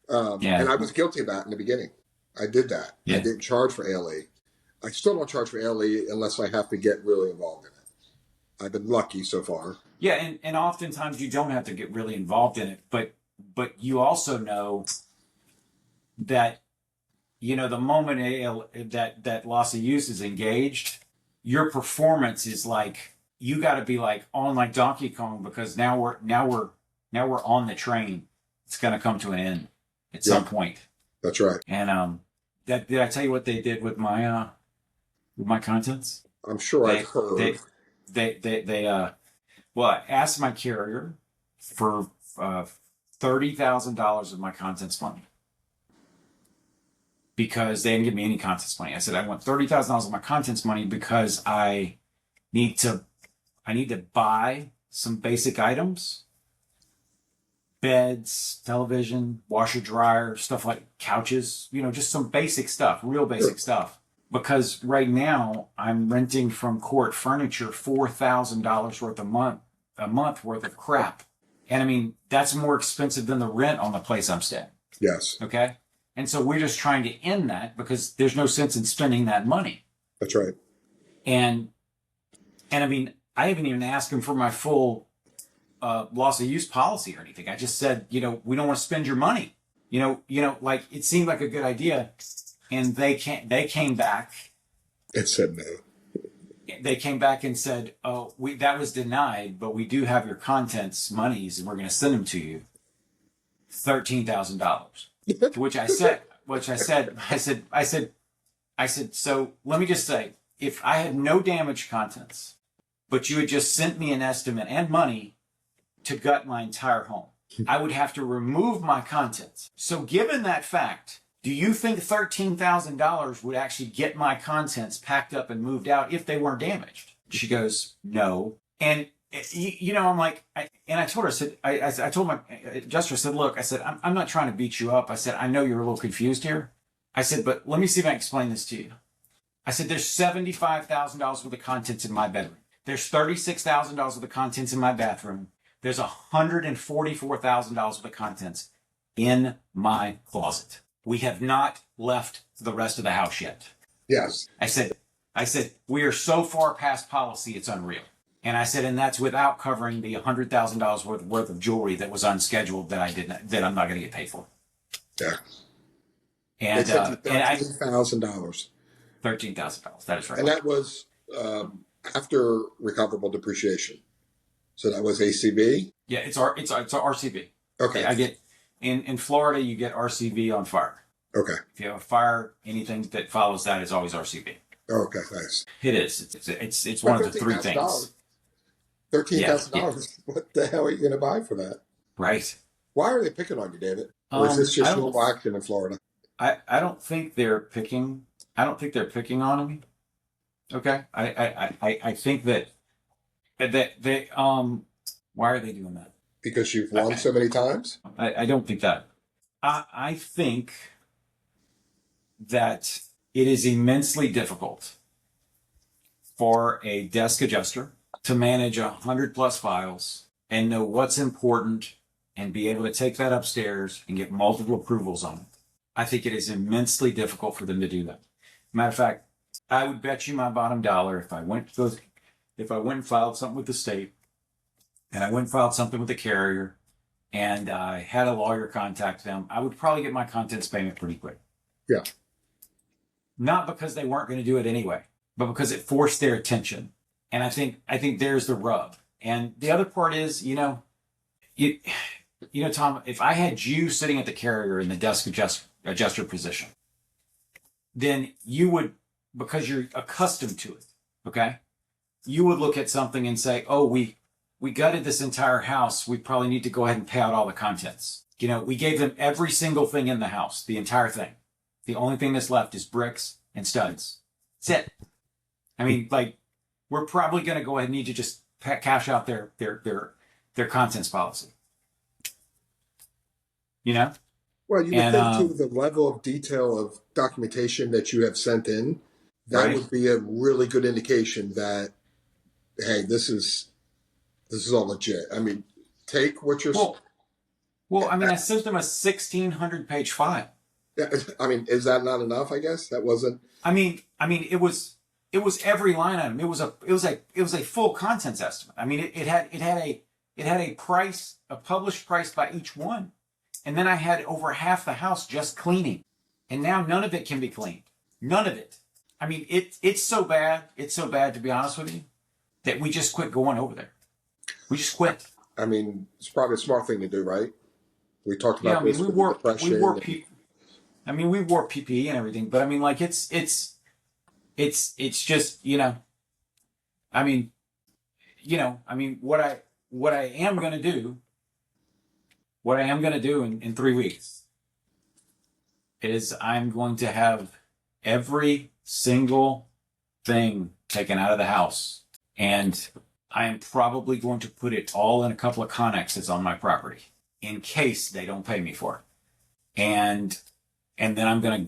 S2: Yeah.
S1: And I was guilty of that in the beginning. I did that.
S2: Yeah.
S1: I didn't charge for ALE. I still don't charge for ALE unless I have to get really involved in it. I've been lucky so far.
S2: Yeah, and oftentimes you don't have to get really involved in it, but you also know that, the moment that loss of use is engaged, your performance is like, you got to be like on like Donkey Kong, because now we're on the train. It's going to come to an end at some point. That's right. And did I tell you what they did with my contents?
S1: I'm sure I've heard.
S2: Well, I asked my carrier for $30,000 of my contents money, because they didn't give me any contents money. I said, I want $30,000 of my contents money because I need to buy some basic items: beds, television, washer, dryer, stuff like couches, just some basic stuff, real basic stuff. Because right now I'm renting from Court Furniture $4,000 worth a month worth of crap. And I mean, that's more expensive than the rent on the place I'm staying.
S1: Yes.
S2: Okay. And so we're just trying to end that, because there's no sense in spending that money.
S1: That's right. And
S2: I mean, I haven't even asked them for my full loss of use policy or anything. I just said, we don't want to spend your money. Like, it seemed like a good idea. And they came back.
S1: It said no.
S2: They came back and said, "Oh, that was denied, but we do have your contents monies, and we're going to send them to you. $13,000." To which I said, so let me just say, if I had no damaged contents, but you had just sent me an estimate and money to gut my entire home, I would have to remove my contents. So given that fact, do you think $13,000 would actually get my contents packed up and moved out if they weren't damaged? She goes, no. And, I'm like, I told her, I told my adjuster, I said, look, I said, I'm not trying to beat you up. I said, I know you're a little confused here. I said, but let me see if I can explain this to you. I said, there's $75,000 worth of contents in my bedroom. There's $36,000 worth of contents in my bathroom. There's $144,000 worth of contents in my closet. We have not left the rest of the house yet.
S1: Yes.
S2: I said, we are so far past policy, it's unreal. And I said, and that's without covering the $100,000 worth of jewelry that was unscheduled that I'm not going to get paid for.
S1: Yeah.
S2: And
S1: $13,000.
S2: $13,000. That is right.
S1: And that was after recoverable depreciation. So that was ACV?
S2: Yeah, it's RCV.
S1: Okay.
S2: I get in Florida, you get RCV on fire.
S1: Okay.
S2: If you have a fire, anything that follows that is always RCV.
S1: Okay, nice.
S2: It is. It's one of the three things.
S1: $13,000.
S2: Yeah.
S1: What the hell are you going to buy for that?
S2: Right.
S1: Why are they picking on you, David? Or is this just normal action in Florida?
S2: I don't think they're picking. I don't think they're picking on me. Okay. I think that they why are they doing that?
S1: Because you've won so many times?
S2: I don't think that. I think that it is immensely difficult for a desk adjuster to manage 100+ files and know what's important and be able to take that upstairs and get multiple approvals on it. I think it is immensely difficult for them to do that. Matter of fact, I would bet you my bottom dollar if I went and filed something with the state, and I went and filed something with the carrier, and I had a lawyer contact them, I would probably get my contents payment pretty quick.
S1: Yeah.
S2: Not because they weren't going to do it anyway, but because it forced their attention. And I think there's the rub. And the other part is, Tom, if I had you sitting at the carrier in the desk adjuster position, then you would, because you're accustomed to it, okay, you would look at something and say, oh, we gutted this entire house. We probably need to go ahead and pay out all the contents. We gave them every single thing in the house, the entire thing. The only thing that's left is bricks and studs. That's it. I mean, like, we're probably going to go ahead and need to just cash out their contents policy. You know?
S1: Well, you would
S2: And
S1: think too the level of detail of documentation that you have sent in, that
S2: right.
S1: would be a really good indication that, hey, this is all legit. I mean, take what you're.
S2: Well, I mean, I sent them a 1,600-page file.
S1: I mean, is that not enough? I guess that wasn't.
S2: I mean, it was every line item. It was a full contents estimate. I mean, it had a price, a published price by each one, and then I had over half the house just cleaning, and now none of it can be cleaned. None of it. I mean, it's so bad. It's so bad, to be honest with you, that we just quit going over there. We just quit.
S1: I mean, it's probably a smart thing to do, right? We talked about
S2: I mean,
S1: this.
S2: we wore PPE and everything, but I mean, like, it's just, I mean, what I am going to do, in 3 weeks is I'm going to have every single thing taken out of the house, and I am probably going to put it all in a couple of connexes on my property in case they don't pay me for it. And then I'm gonna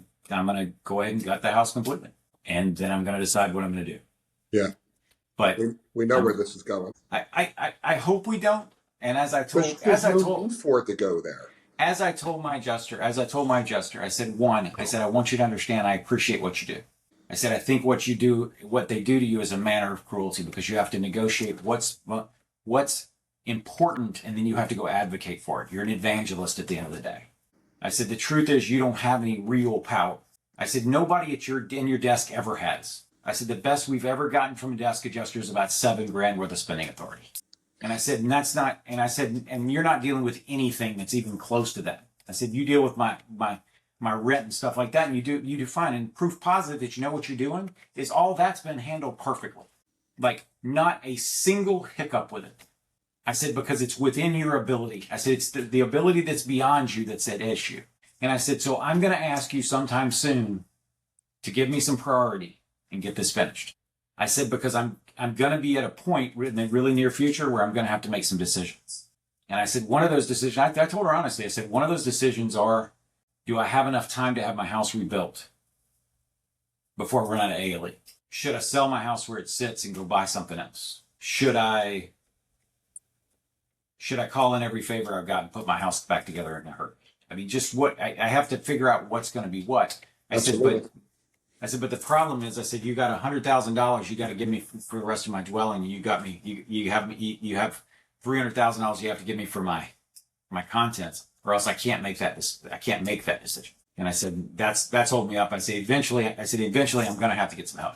S2: go ahead and gut the house completely. And then I'm gonna decide what I'm gonna do.
S1: Yeah.
S2: But
S1: we know where this is going.
S2: I hope we don't. And as I told
S1: for it to go there.
S2: As I told my adjuster, I said, I want you to understand I appreciate what you do. I said, I think what they do to you is a manner of cruelty, because you have to negotiate what's important, and then you have to go advocate for it. You're an evangelist at the end of the day. I said, the truth is you don't have any real power. I said, nobody in your desk ever has. I said, the best we've ever gotten from a desk adjuster is about $7,000 worth of spending authority. And I said, and you're not dealing with anything that's even close to that. I said, you deal with my rent and stuff like that, and you do fine. And proof positive that you know what you're doing is all that's been handled perfectly. Like, not a single hiccup with it. I said, because it's within your ability. I said, it's the ability that's beyond you that's at issue. And I said, so I'm going to ask you sometime soon to give me some priority and get this finished. I said, because I'm going to be at a point in the really near future where I'm going to have to make some decisions. And I said, one of those decisions, I told her honestly, I said, one of those decisions are, do I have enough time to have my house rebuilt before I run out of ALE? Should I sell my house where it sits and go buy something else? Should I call in every favor I've got and put my house back together in a hurry? I mean, just what I have to figure out what's going to be what. I said, but the problem is, I said, you got $100,000 you got to give me for the rest of my dwelling. You have $300,000 you have to give me for my contents, or else I can't make that decision. And I said, that's holding me up. I said, eventually I'm going to have to get some help.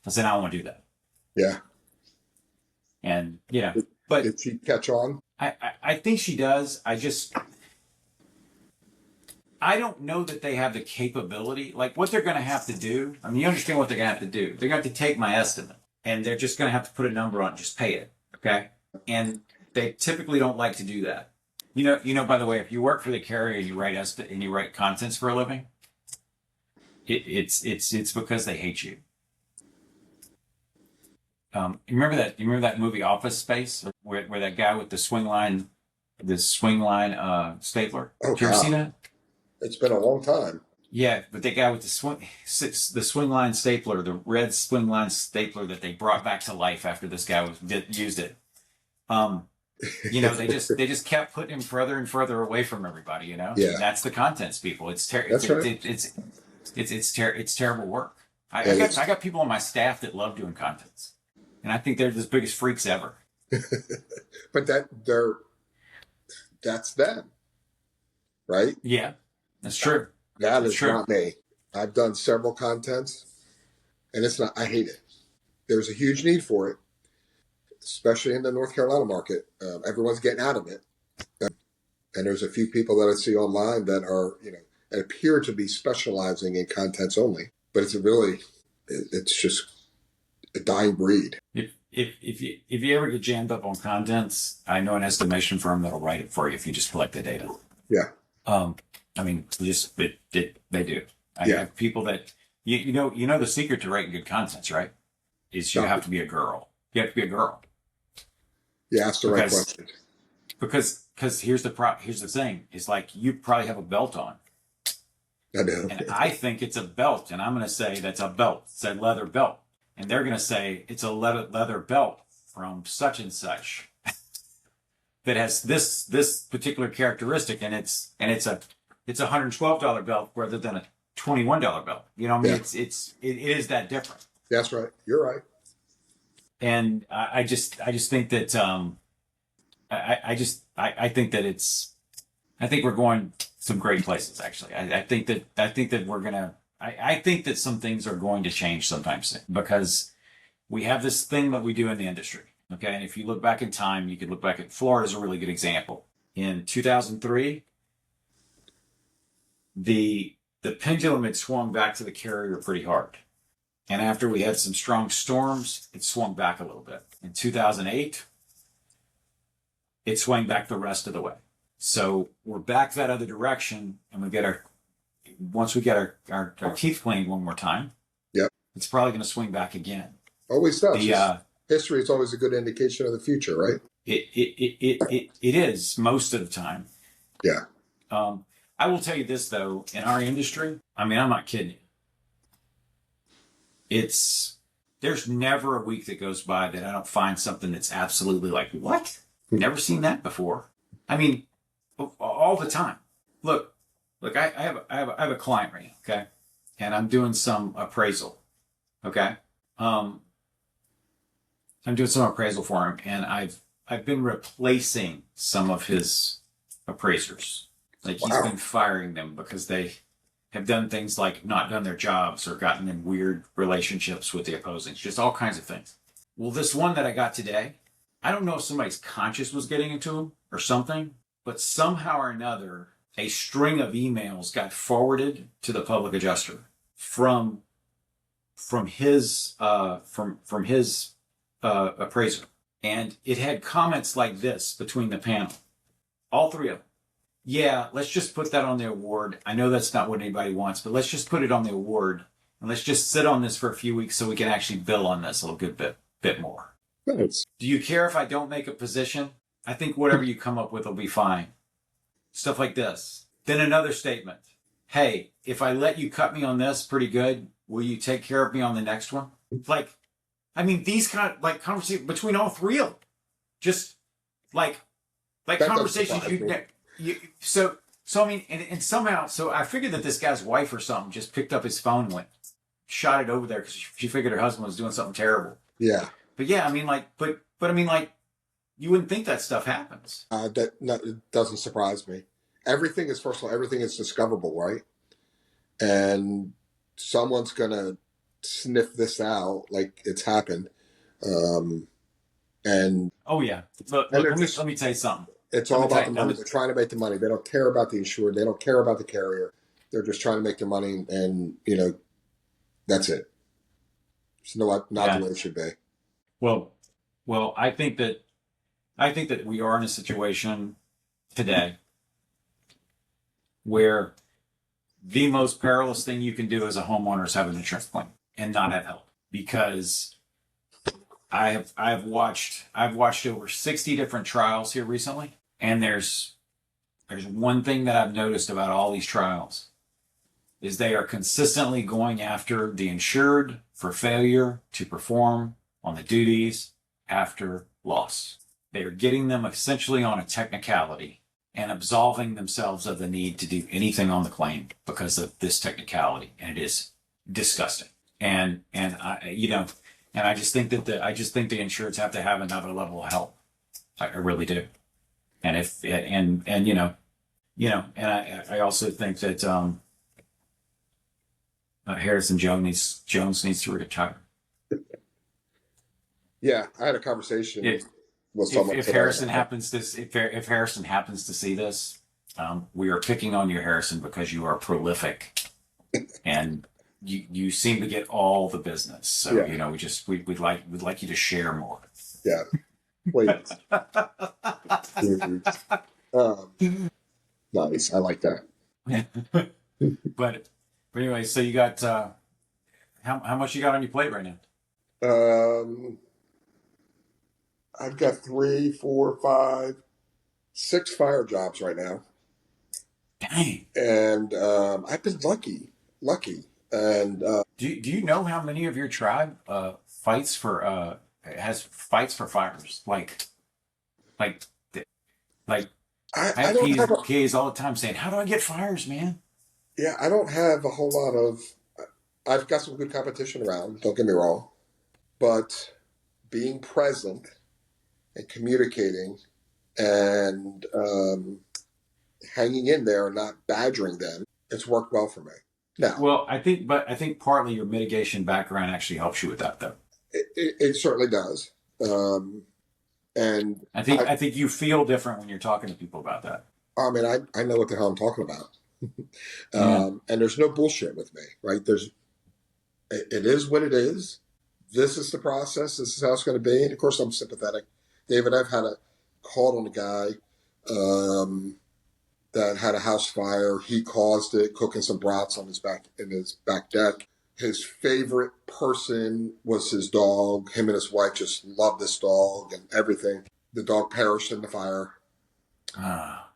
S2: I said, I don't want to do that.
S1: Yeah.
S2: And but
S1: did she catch on?
S2: I think she does. I don't know that they have the capability. Like, what they're going to have to do, I mean, you understand what they're going to have to do. They're going to have to take my estimate, and they're just going to have to put a number on it, just pay it, okay? And they typically don't like to do that. By the way, if you work for the carrier and you write contents for a living, it's because they hate you. You remember that movie Office Space, where that guy with the swing line stapler?
S1: Oh,
S2: did you ever see that?
S1: It's been a long time.
S2: Yeah, but the guy with the swing line stapler, the red swing line stapler that they brought back to life after this guy used it. They just kept putting him further and further away from everybody.
S1: Yeah.
S2: And that's the contents people. It's terrible work. I got people on my staff that love doing contents, and I think they're the biggest freaks ever.
S1: But that's them, right?
S2: Yeah, that's true.
S1: That is not me. I've done several contents, and it's not. I hate it. There's a huge need for it, especially in the North Carolina market. Everyone's getting out of it, and there's a few people that I see online that are, that appear to be specializing in contents only. But it's just a dying breed.
S2: If you ever get jammed up on contents, I know an estimation firm that'll write it for you if you just collect the data.
S1: Yeah.
S2: They do. I have people that you know the secret to writing good contents, right? Is you have to be a girl. You have to be a girl.
S1: You asked the right
S2: Because
S1: question.
S2: because here's the thing. It's like you probably have a belt on.
S1: I know.
S2: And I think it's a belt, and I'm going to say that's a belt. It's a leather belt, and they're going to say it's a leather belt from such and such that has this particular characteristic, and it's a $112 belt rather than a $21 belt. You know, what I mean,
S1: Yeah.
S2: it is that different.
S1: That's right. You're right.
S2: And I just think that I think that I think we're going some great places, actually. I think that we're gonna. I think that some things are going to change sometime soon because we have this thing that we do in the industry. Okay, and if you look back in time, you could look back at Florida is a really good example. In 2003, the pendulum had swung back to the carrier pretty hard, and after we had some strong storms, it swung back a little bit. In 2008, it swung back the rest of the way. So we're back that other direction, and once we get our teeth cleaned one more time,
S1: Yep.
S2: it's probably going to swing back again.
S1: Always does.
S2: The
S1: History is always a good indication of the future, right?
S2: it is most of the time.
S1: Yeah.
S2: I will tell you this though, in our industry, I mean, I'm not kidding you. There's never a week that goes by that I don't find something that's absolutely like, what? Never seen that before. I mean, all the time. Look, I have a client right now, okay? And I'm doing some appraisal, okay? I'm doing some appraisal for him, and I've been replacing some of his appraisers. Like he's
S1: Wow.
S2: been firing them because they have done things like not done their jobs or gotten in weird relationships with the opposing, just all kinds of things. Well, this one that I got today, I don't know if somebody's conscience was getting into him or something, but somehow or another, a string of emails got forwarded to the public adjuster from his appraiser, and it had comments like this between the panel, all three of them. Yeah, let's just put that on the award. I know that's not what anybody wants, but let's just put it on the award, and let's just sit on this for a few weeks so we can actually bill on this a little good bit more.
S1: Nice.
S2: Do you care if I don't make a position? I think whatever you come up with will be fine. Stuff like this. Then another statement. Hey, if I let you cut me on this pretty good, will you take care of me on the next one? Like, I mean, these kind of like conversations between all three of them. Just like
S1: That
S2: conversations
S1: doesn't surprise me.
S2: so I mean, and somehow, so I figured that this guy's wife or something just picked up his phone and shot it over there because she figured her husband was doing something terrible.
S1: Yeah.
S2: But yeah, I mean, but I mean, you wouldn't think that stuff happens.
S1: It doesn't surprise me. Everything is, first of all, everything is discoverable, right? And someone's going to sniff this out like it's happened. And
S2: Oh yeah. Look,
S1: And
S2: let me tell you something.
S1: it's
S2: Let
S1: all
S2: me
S1: about
S2: tell
S1: the
S2: you-
S1: money. They're trying to make the money. They don't care about the insured. They don't care about the carrier. They're just trying to make their money, and that's it. It's not
S2: Yeah.
S1: the way it should be.
S2: Well, I think that we are in a situation today where the most perilous thing you can do as a homeowner is have an insurance claim and not have help, because I've watched over 60 different trials here recently, and there's one thing that I've noticed about all these trials is they are consistently going after the insured for failure to perform on the duties after loss. They are getting them essentially on a technicality and absolving themselves of the need to do anything on the claim because of this technicality, and it is disgusting. And I just think that the insureds have to have another level of help. I really do. And I also think that Harrison Jones needs to retire.
S1: Yeah, I had a conversation with someone
S2: If
S1: today.
S2: Harrison happens to see this, we are picking on you, Harrison, because you are prolific, and you seem to get all the business. So
S1: Yeah.
S2: we'd like you to share more.
S1: Yeah, please. Nice. I like that.
S2: But anyway, so you got how much you got on your plate right now?
S1: Um, I've got 3, 4, 5, 6 fire jobs right now,
S2: Dang.
S1: and I've been lucky, and
S2: Do you know how many of your tribe fights for has fights for fires? Like like I
S1: I
S2: have
S1: don't have a
S2: PAs all the time saying, "How do I get fires, man?"
S1: yeah, I don't have a whole lot of. I've got some good competition around. Don't get me wrong, but being present and communicating and hanging in there and not badgering them, it's worked well for me. Now,
S2: Well, I think partly your mitigation background actually helps you with that, though.
S1: it certainly does. Um, and
S2: I think you feel different when you're talking to people about that.
S1: I mean, I know what the hell I'm talking about.
S2: Yeah.
S1: And there's no bullshit with me, right? It is what it is. This is the process. This is how it's going to be. And of course, I'm sympathetic. David, I've had a call on a guy that had a house fire. He caused it, cooking some brats on his back deck. His favorite person was his dog. Him and his wife just loved this dog and everything. The dog perished in the fire.
S2: Ah.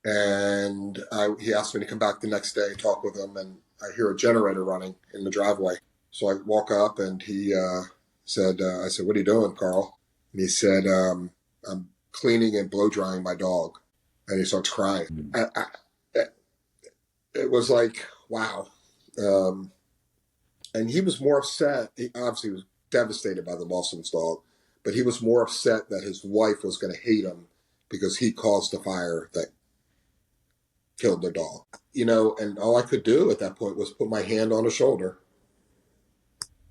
S1: And he asked me to come back the next day and talk with him. And I hear a generator running in the driveway. So I walk up and he said, I said, "What are you doing, Carl?" And he said, "I'm cleaning and blow drying my dog." And he starts crying. It was like, wow. And he was more upset. He obviously was devastated by the loss of his dog, but he was more upset that his wife was going to hate him because he caused the fire that killed their dog. And all I could do at that point was put my hand on his shoulder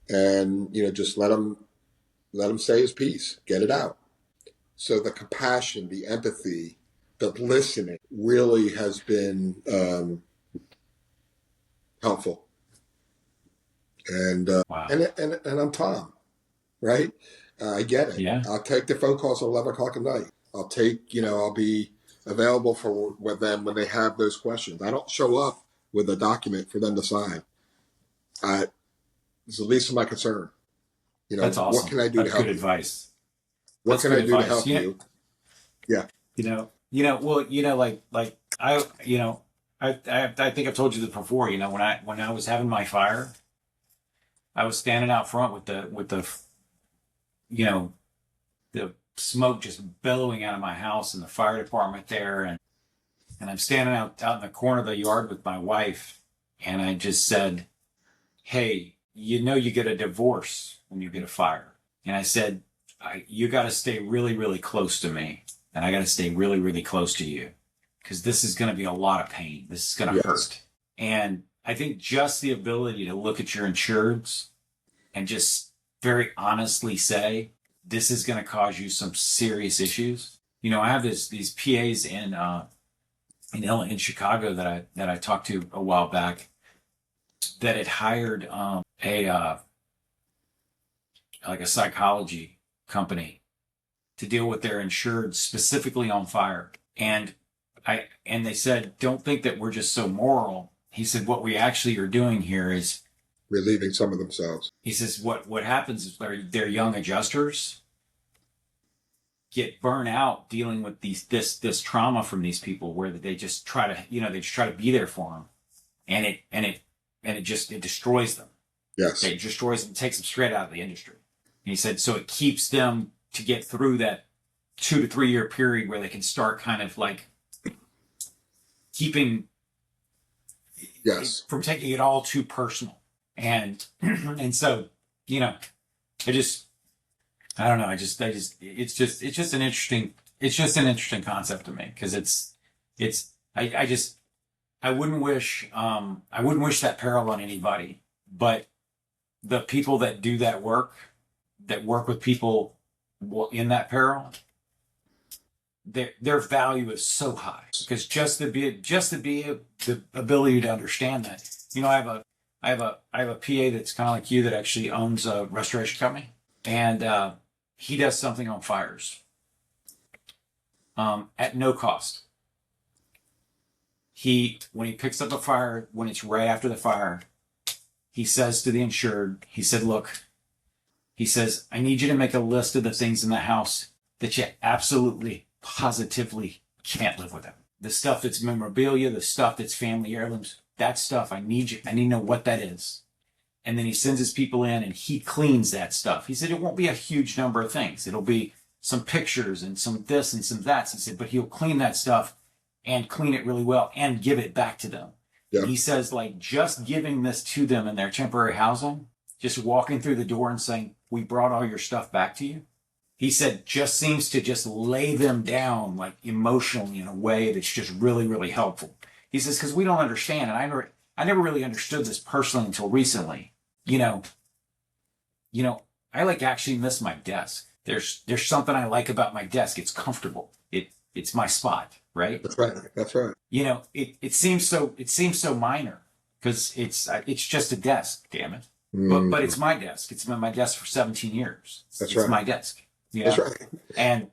S1: and, just let him say his piece, get it out. So the compassion, the empathy, the listening really has been helpful. And
S2: Wow.
S1: and I'm Tom, right? I get it.
S2: Yeah.
S1: I'll take the phone calls at 11 o'clock at night. I'll be available for with them when they have those questions. I don't show up with a document for them to sign. It's the least of my concern.
S2: That's
S1: What
S2: awesome.
S1: can I do to
S2: That's good
S1: help you?
S2: advice.
S1: What
S2: That's
S1: can
S2: good
S1: I do to
S2: advice.
S1: help you? Yeah.
S2: Well, I think I've told you this before. When I was having my fire, I was standing out front you know, the smoke just billowing out of my house and the fire department there, and I'm standing out in the corner of the yard with my wife, and I just said, "Hey, you get a divorce when you get a fire," and I said, "You got to stay really, really close to me, and I got to stay really, really close to you, because this is going to be a lot of pain. This is going to
S1: Yes.
S2: hurt." And I think just the ability to look at your insureds and just very honestly say, this is going to cause you some serious issues. I have these PAs in Chicago that I talked to a while back that had hired a like a psychology company to deal with their insured specifically on fire. And they said, "Don't think that we're just so moral." He said, "What we actually are doing here is,"
S1: Relieving some of themselves.
S2: he says, what happens is their young adjusters get burnt out dealing with this trauma from these people, where they just try to be there for them, and it destroys them.
S1: Yes.
S2: It destroys them, takes them straight out of the industry. And he said, so it keeps them to get through that 2 to 3 year period where they can start kind of like keeping
S1: Yes.
S2: from taking it all too personal. And so, I don't know. It's just an interesting concept to me, because I wouldn't wish that peril on anybody, but the people that do that work with people in that peril, their value is so high, because just to be the ability to understand that. I have a PA that's kind of like you that actually owns a restoration company, and he does something on fires at no cost. When he picks up a fire, when it's right after the fire, he says to the insured, he said, look, he says, I need you to make a list of the things in the house that you absolutely, positively can't live without. The stuff that's memorabilia, the stuff that's family heirlooms, that stuff, I need to know what that is. And then he sends his people in and he cleans that stuff. He said, it won't be a huge number of things. It'll be some pictures and some this and some that. He said, but he'll clean that stuff and clean it really well and give it back to them. Yeah. He says, like, just giving this to them in their temporary housing, just walking through the door and saying, we brought all your stuff back to you. He said, just seems to just lay them down, like, emotionally in a way that's just really, really helpful. He says, because we don't understand. And I never really understood this personally until recently. You know, I like actually miss my desk. There's something I like about my desk. It's comfortable. It's my spot, right?
S1: That's right. That's right.
S2: You know, it seems so minor because it's just a desk, damn it. But it's my desk. It's been my desk for 17 years.
S1: That's
S2: it's
S1: right.
S2: My desk. You know? That's right. And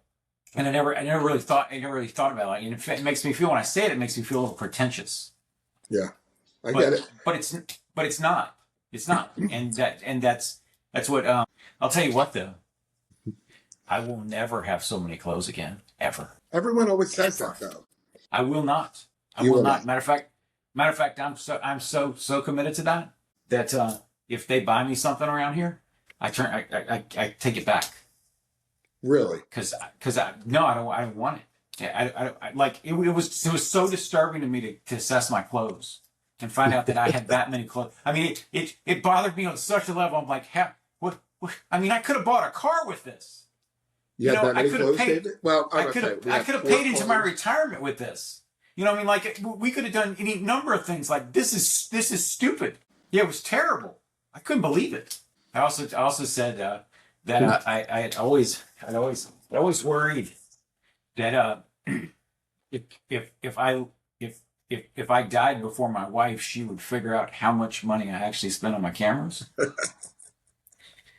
S2: I never really thought about it. And it makes me feel, when I say it, it makes me feel a little pretentious.
S1: Yeah, I get it.
S2: But it's not. It's not. And that's what, I'll tell you what though. I will never have so many clothes again, ever.
S1: Everyone always says that though.
S2: I will not. I will not. Matter of fact, I'm so committed to that if they buy me something around here, I take it back.
S1: Really?
S2: Because I don't want it. I like it was so disturbing to me to assess my clothes and find out that I had that many clothes. I mean, it bothered me on such a level. I'm like, what? I mean, I could have bought a car with this.
S1: You had that many clothes, David? Well,
S2: I could have paid into my retirement with this. You know, I mean, like we could have done any number of things. Like this is stupid. Yeah, it was terrible. I couldn't believe it. I also said that I always worried that if I died before my wife, she would figure out how much money I actually spent on my cameras.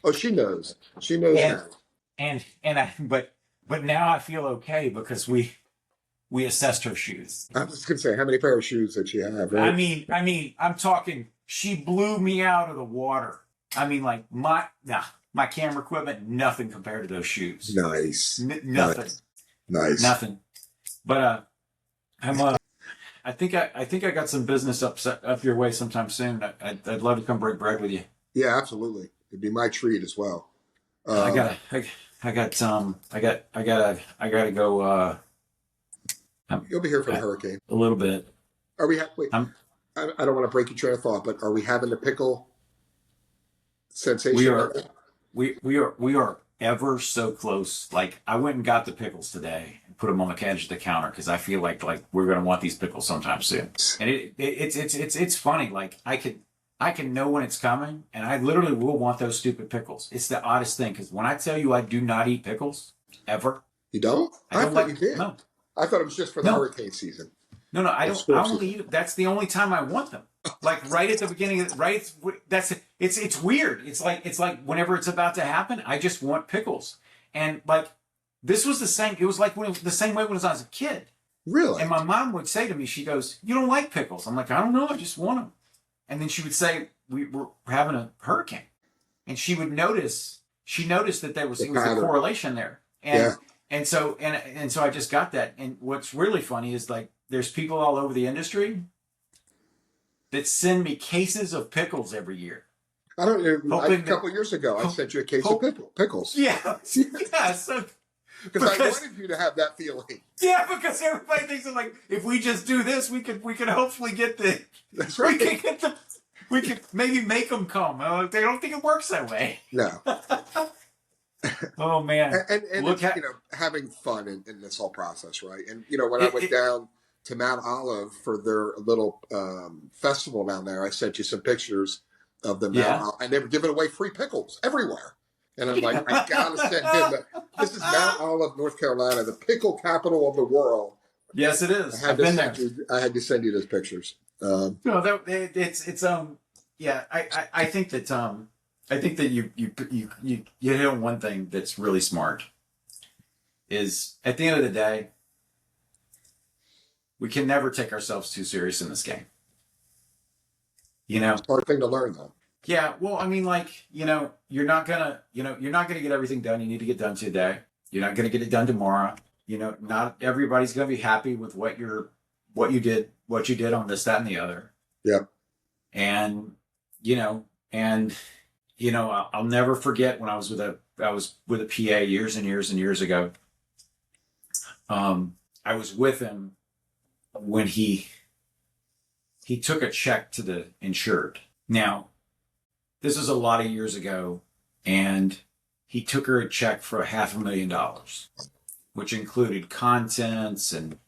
S1: Oh, she knows. She knows that.
S2: But now I feel okay because we assessed her shoes.
S1: I was gonna say, how many pair of shoes did she have? Right?
S2: I mean, I'm talking. She blew me out of the water. I mean, like my camera equipment, nothing compared to those shoes.
S1: Nice.
S2: Nothing.
S1: Nice.
S2: Nothing. But I think I got some business up your way sometime soon. I'd love to come break bread with you.
S1: Yeah, absolutely. It'd be my treat as well.
S2: I gotta go.
S1: You'll be here for the hurricane.
S2: A little bit.
S1: Are we? Wait, I don't want to break your train of thought, but are we having the pickle sensation?
S2: We are ever so close. Like I went and got the pickles today and put them on the edge of the counter because I feel like we're gonna want these pickles sometime soon. And it's funny. Like I can know when it's coming, and I literally will want those stupid pickles. It's the oddest thing, because when I tell you I do not eat pickles, ever.
S1: You don't? I thought you did.
S2: No.
S1: I thought it was just for the hurricane season.
S2: No, I don't. I only eat. That's the only time I want them. Like right at the beginning, that's it. It's weird. It's like whenever it's about to happen, I just want pickles. And like this was the same. It was like the same way when I was a kid.
S1: Really?
S2: And my mom would say to me, she goes, "You don't like pickles?" I'm like, "I don't know. I just want them." And then she would say, we're having a hurricane. And she would notice, that there was a correlation there. And so I just got that. And what's really funny is like, there's people all over the industry that send me cases of pickles every year.
S1: I don't know. A couple of years ago, I sent you a case of pickles.
S2: Yeah. Yeah. So,
S1: because I wanted you to have that feeling.
S2: Yeah, because everybody thinks that, like, if we just do this, we could hopefully get the.
S1: That's right.
S2: We could maybe make them come. They don't think it works that way.
S1: No.
S2: Oh man!
S1: And look, having fun in this whole process, right? And when I went down to Mount Olive for their little festival down there, I sent you some pictures of the Mount Olive, and they were giving away free pickles everywhere. And I'm like, I gotta send him. This is Mount Olive, North Carolina, the pickle capital of the world.
S2: Yes, it is.
S1: I've been there. I had to send you those pictures.
S2: No, yeah. I think that you hit on one thing that's really smart. Is at the end of the day, we can never take ourselves too serious in this game.
S1: Hard thing to learn, though.
S2: Yeah, well, I mean, like, you're not gonna get everything done you need to get done today. You're not gonna get it done tomorrow. Not everybody's gonna be happy with what you did on this, that, and the other.
S1: Yeah.
S2: And you know, and I'll never forget when I was with a PA years and years and years ago. I was with him when he took a check to the insured. Now, this was a lot of years ago, and he took her a check for $500,000, which included contents and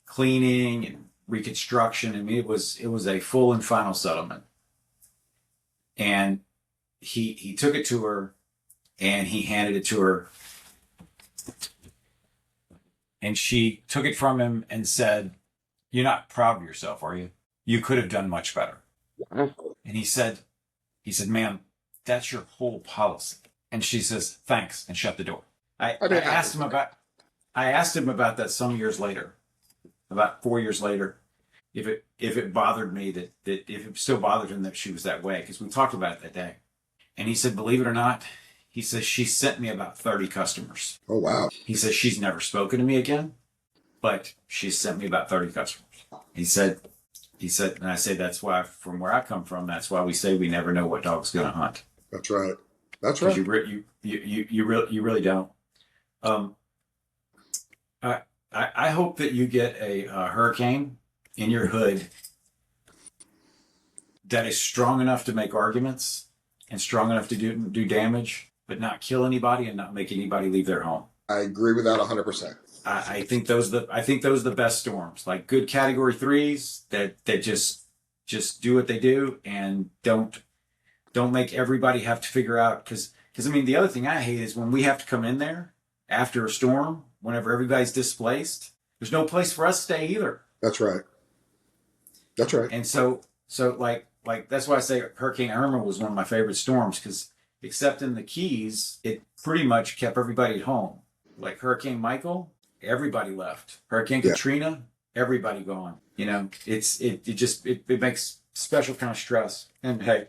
S2: cleaning and reconstruction. I mean, it was a full and final settlement. And he took it to her, and he handed it to her, and she took it from him and said, "You're not proud of yourself, are you? You could have done much better." And he said, "Ma'am, that's your whole policy." And she says, "Thanks," and shut the door. I asked him about that some years later, about 4 years later, if it bothered me that if it still bothered him that she was that way, because we talked about it that day. And he said, "Believe it or not," he says, "she sent me about 30 customers."
S1: Oh, wow.
S2: He says, "She's never spoken to me again, but she sent me about 30 customers." He said, and I say, that's why, from where I come from, that's why we say we never know what dog's going to hunt.
S1: That's right. That's right.
S2: You really don't. I hope that you get a hurricane in your hood that is strong enough to make arguments and strong enough to do damage, but not kill anybody and not make anybody leave their home.
S1: I agree with that 100%.
S2: I think those are the best storms, like good category 3s that just do what they do and don't make everybody have to figure out. Because I mean, the other thing I hate is when we have to come in there after a storm, whenever everybody's displaced, there's no place for us to stay either.
S1: That's right. That's right.
S2: And so like that's why I say Hurricane Irma was one of my favorite storms, because except in the Keys, it pretty much kept everybody at home. Like Hurricane Michael, everybody left. Hurricane Katrina, everybody gone. It makes special kind of stress. And hey,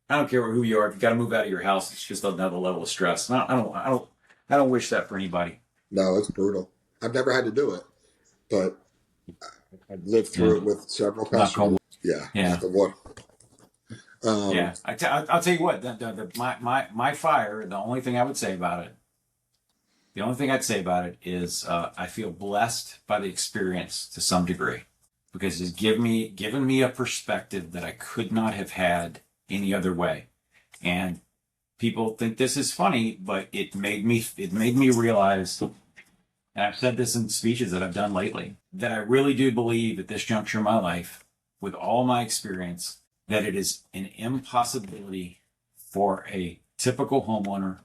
S2: I don't care who you are. If you got to move out of your house, it's just another level of stress. I don't wish that for anybody.
S1: No, it's brutal. I've never had to do it, but I've lived through it with several customers. Yeah. The one.
S2: I'll tell you what. My fire. The only thing I would say about it. The only thing I'd say about it is I feel blessed by the experience to some degree, because it's given me a perspective that I could not have had any other way. And people think this is funny, but it made me realize, and I've said this in speeches that I've done lately, that I really do believe at this juncture of my life, with all my experience, that it is an impossibility for a typical homeowner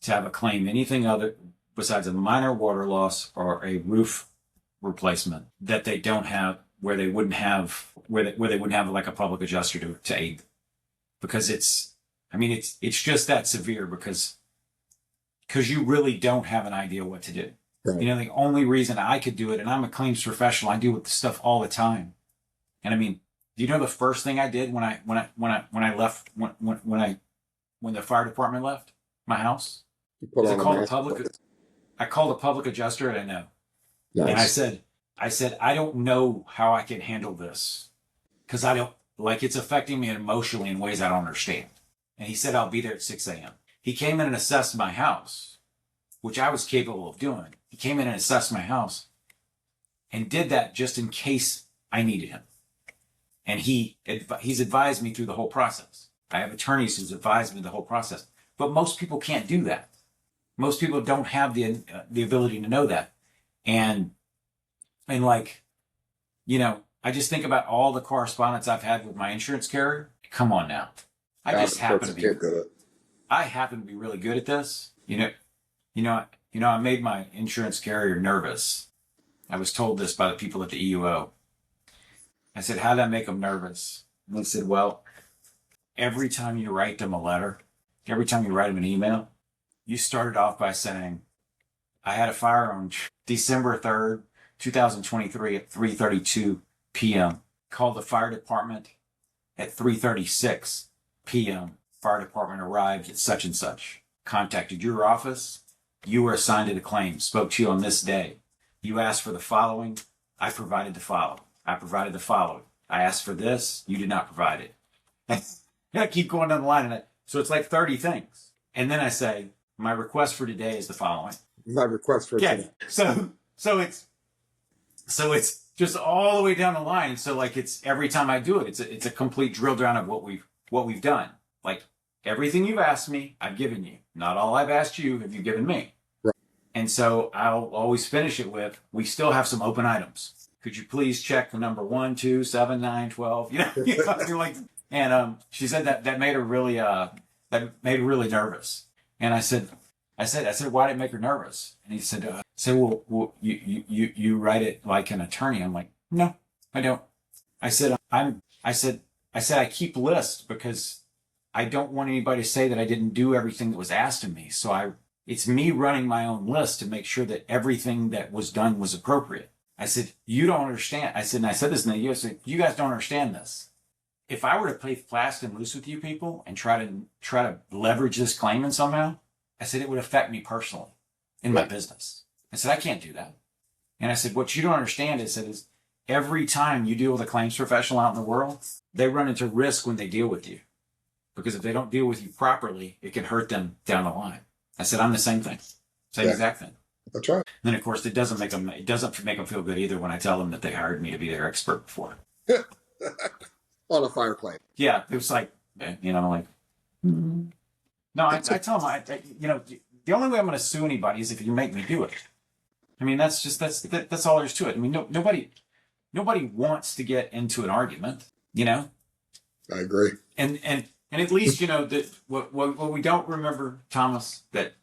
S2: to have a claim anything other besides a minor water loss or a roof replacement that they don't have, where they wouldn't have like a public adjuster to aid. Because it's just that severe, because you really don't have an idea what to do. Right. The only reason I could do it, and I'm a claims professional, I deal with this stuff all the time. And I mean, do you know the first thing I did when the fire department left my house? I called a public adjuster, and I know. Nice. And I said, I don't know how I can handle this, because I don't, like, it's affecting me emotionally in ways I don't understand. And he said, I'll be there at 6 a.m. He came in and assessed my house, which I was capable of doing. He came in and assessed my house and did that just in case I needed him. And he's advised me through the whole process. I have attorneys who's advised me the whole process. But most people can't do that. Most people don't have the ability to know that. And like, I just think about all the correspondence I've had with my insurance carrier. Come on now. I happen to be really good at this. I made my insurance carrier nervous. I was told this by the people at the EUO. I said, how did I make them nervous? And they said, well, every time you write them a letter, every time you write them an email, you started off by saying, I had a fire on December 3rd, 2023 at 3:32 p.m. Called the fire department at 3:36 p.m. Fire department arrived at such and such. Contacted your office. You were assigned to the claim. Spoke to you on this day. You asked for the following. I provided the following. I provided the following. I asked for this. You did not provide it. I keep going down the line. So it's like 30 things. And then I say, my request for today is the following.
S1: My request for today.
S2: So it's just all the way down the line. So like it's every time I do it, it's a complete drill down of what we've done. Like everything you've asked me, I've given you. Not all I've asked you have you given me.
S1: Right.
S2: And so I'll always finish it with, we still have some open items. Could you please check the number 1, 2, 7, 9, 12? Like, and she said that made her really nervous. And I said, why did it make her nervous? And he said, well, you write it like an attorney. I'm like, no, I don't. I said, I keep lists because I don't want anybody to say that I didn't do everything that was asked of me. So it's me running my own list to make sure that everything that was done was appropriate. I said, you don't understand. I said this in the U.S. You guys don't understand this. If I were to play fast and loose with you people and try to leverage this claim in somehow, I said, it would affect me personally in my business. I said, I can't do that. And I said, what you don't understand is every time you deal with a claims professional out in the world, they run into risk when they deal with you. Because if they don't deal with you properly, it can hurt them down the line. I said, I'm the same thing. Same exact thing.
S1: That's right.
S2: And then of course it doesn't make them feel good either when I tell them that they hired me to be their expert before.
S1: On a fire claim.
S2: Yeah. It was like, like, no, I tell them, the only way I'm going to sue anybody is if you make me do it. I mean, that's all there is to it. I mean, nobody wants to get into an argument,
S1: I agree.
S2: And at least, that what we don't remember, Thomas, that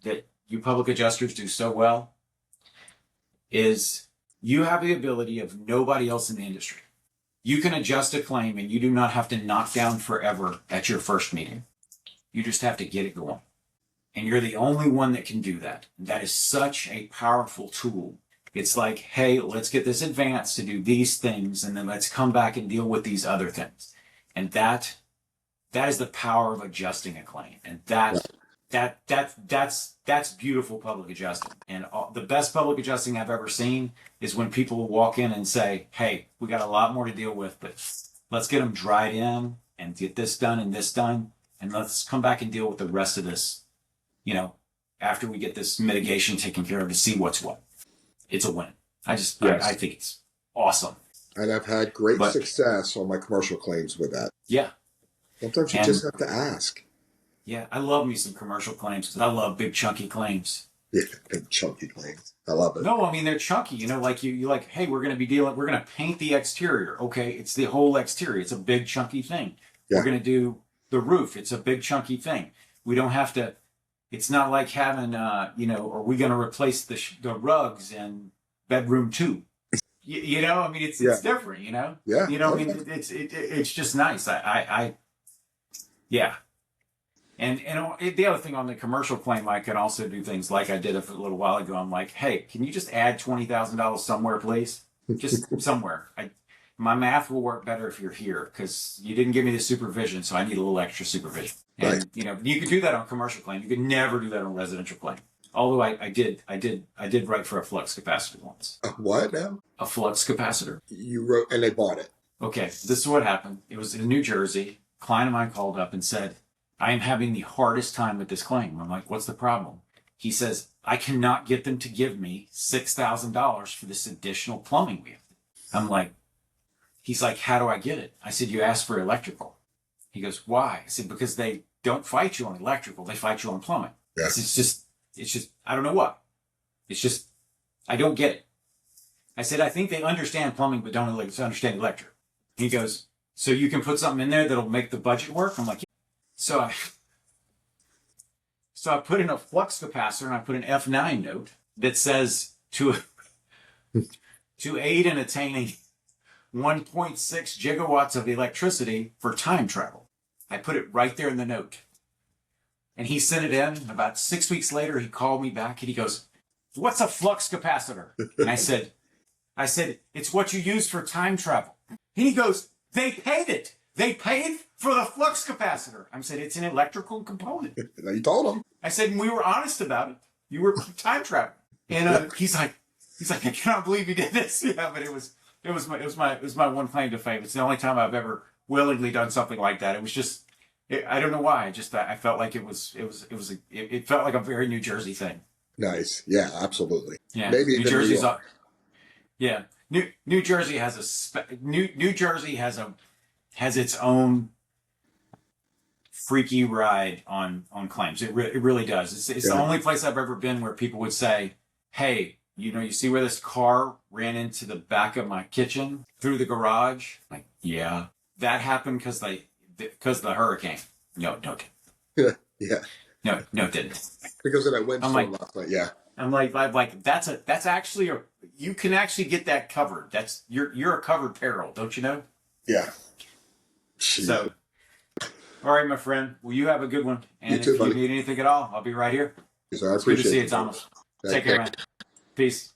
S2: you public adjusters do so well is you have the ability of nobody else in the industry. You can adjust a claim and you do not have to knock down forever at your first meeting. You just have to get it going. And you're the only one that can do that. That is such a powerful tool. It's like, hey, let's get this advance to do these things, and then let's come back and deal with these other things. And that is the power of adjusting a claim. And that's beautiful public adjusting. And the best public adjusting I've ever seen is when people walk in and say, hey, we got a lot more to deal with, but let's get them dried in and get this done and this done. And let's come back and deal with the rest of this, after we get this mitigation taken care of to see what's what. It's a win. I think it's awesome.
S1: And I've had great success on my commercial claims with that.
S2: Yeah.
S1: Sometimes you just have to ask.
S2: Yeah, I love me some commercial claims because I love big chunky claims.
S1: Yeah, big chunky claims. I love it.
S2: No, I mean they're chunky. Like you like, hey, we're going to paint the exterior. Okay, it's the whole exterior. It's a big chunky thing. Yeah. We're going to do the roof. It's a big chunky thing. We don't have to. It's not like having, are we going to replace the rugs in bedroom 2? I mean, it's different. Yeah. I mean, it's just nice. Yeah. And the other thing on the commercial claim, I can also do things like I did a little while ago. I'm like, hey, can you just add $20,000 somewhere, please? Just somewhere. My math will work better if you're here because you didn't give me the supervision, so I need a little extra supervision. And you could do that on commercial claim. You could never do that on residential claim. Although I did write for a flux capacitor once.
S1: A what now?
S2: A flux capacitor.
S1: You wrote, and they bought it.
S2: Okay, this is what happened. It was in New Jersey. A client of mine called up and said, I am having the hardest time with this claim. I'm like, what's the problem? He says, I cannot get them to give me $6,000 for this additional plumbing we have. I'm like, he's like, how do I get it? I said, you asked for electrical. He goes, why? I said, because they don't fight you on electrical. They fight you on plumbing.
S1: Yes.
S2: It's just, I don't know what. It's just, I don't get it. I said, I think they understand plumbing, but don't understand electric. He goes, so you can put something in there that'll make the budget work? I'm like, yeah. So I put in a flux capacitor and I put an F9 note that says to aid in attaining 1.6 gigawatts of electricity for time travel. I put it right there in the note. And he sent it in. About 6 weeks later, he called me back and he goes, what's a flux capacitor? And I said, it's what you use for time travel. And he goes, they paid it. they paid for the flux capacitor. I said, it's an electrical component.
S1: You told them.
S2: I said, and we were honest about it. You were time traveling. And he's like, I cannot believe you did this. Yeah, but it was my one claim to fame. It's the only time I've ever willingly done something like that. It was just, I don't know why. I felt like it felt like a very New Jersey thing.
S1: Nice. Yeah, absolutely.
S2: Yeah.
S1: Maybe
S2: New Jersey's yeah. New Jersey has New Jersey has its own freaky ride on claims. It really does. It's the only place I've ever been where people would say, hey, you see where this car ran into the back of my kitchen through the garage? Like, yeah, that happened because the hurricane. No, it didn't.
S1: Yeah.
S2: No, it didn't.
S1: Because of that windstorm last night. Yeah.
S2: I'm like that's actually you can actually get that covered. You're a covered peril, don't you know?
S1: Yeah.
S2: Jeez. So, all right, my friend. Well, you have a good one. And
S1: you too,
S2: if
S1: buddy.
S2: you need anything at all, I'll be right here.
S1: So I appreciate it.
S2: Good to see you, Thomas. Take care, man. Peace.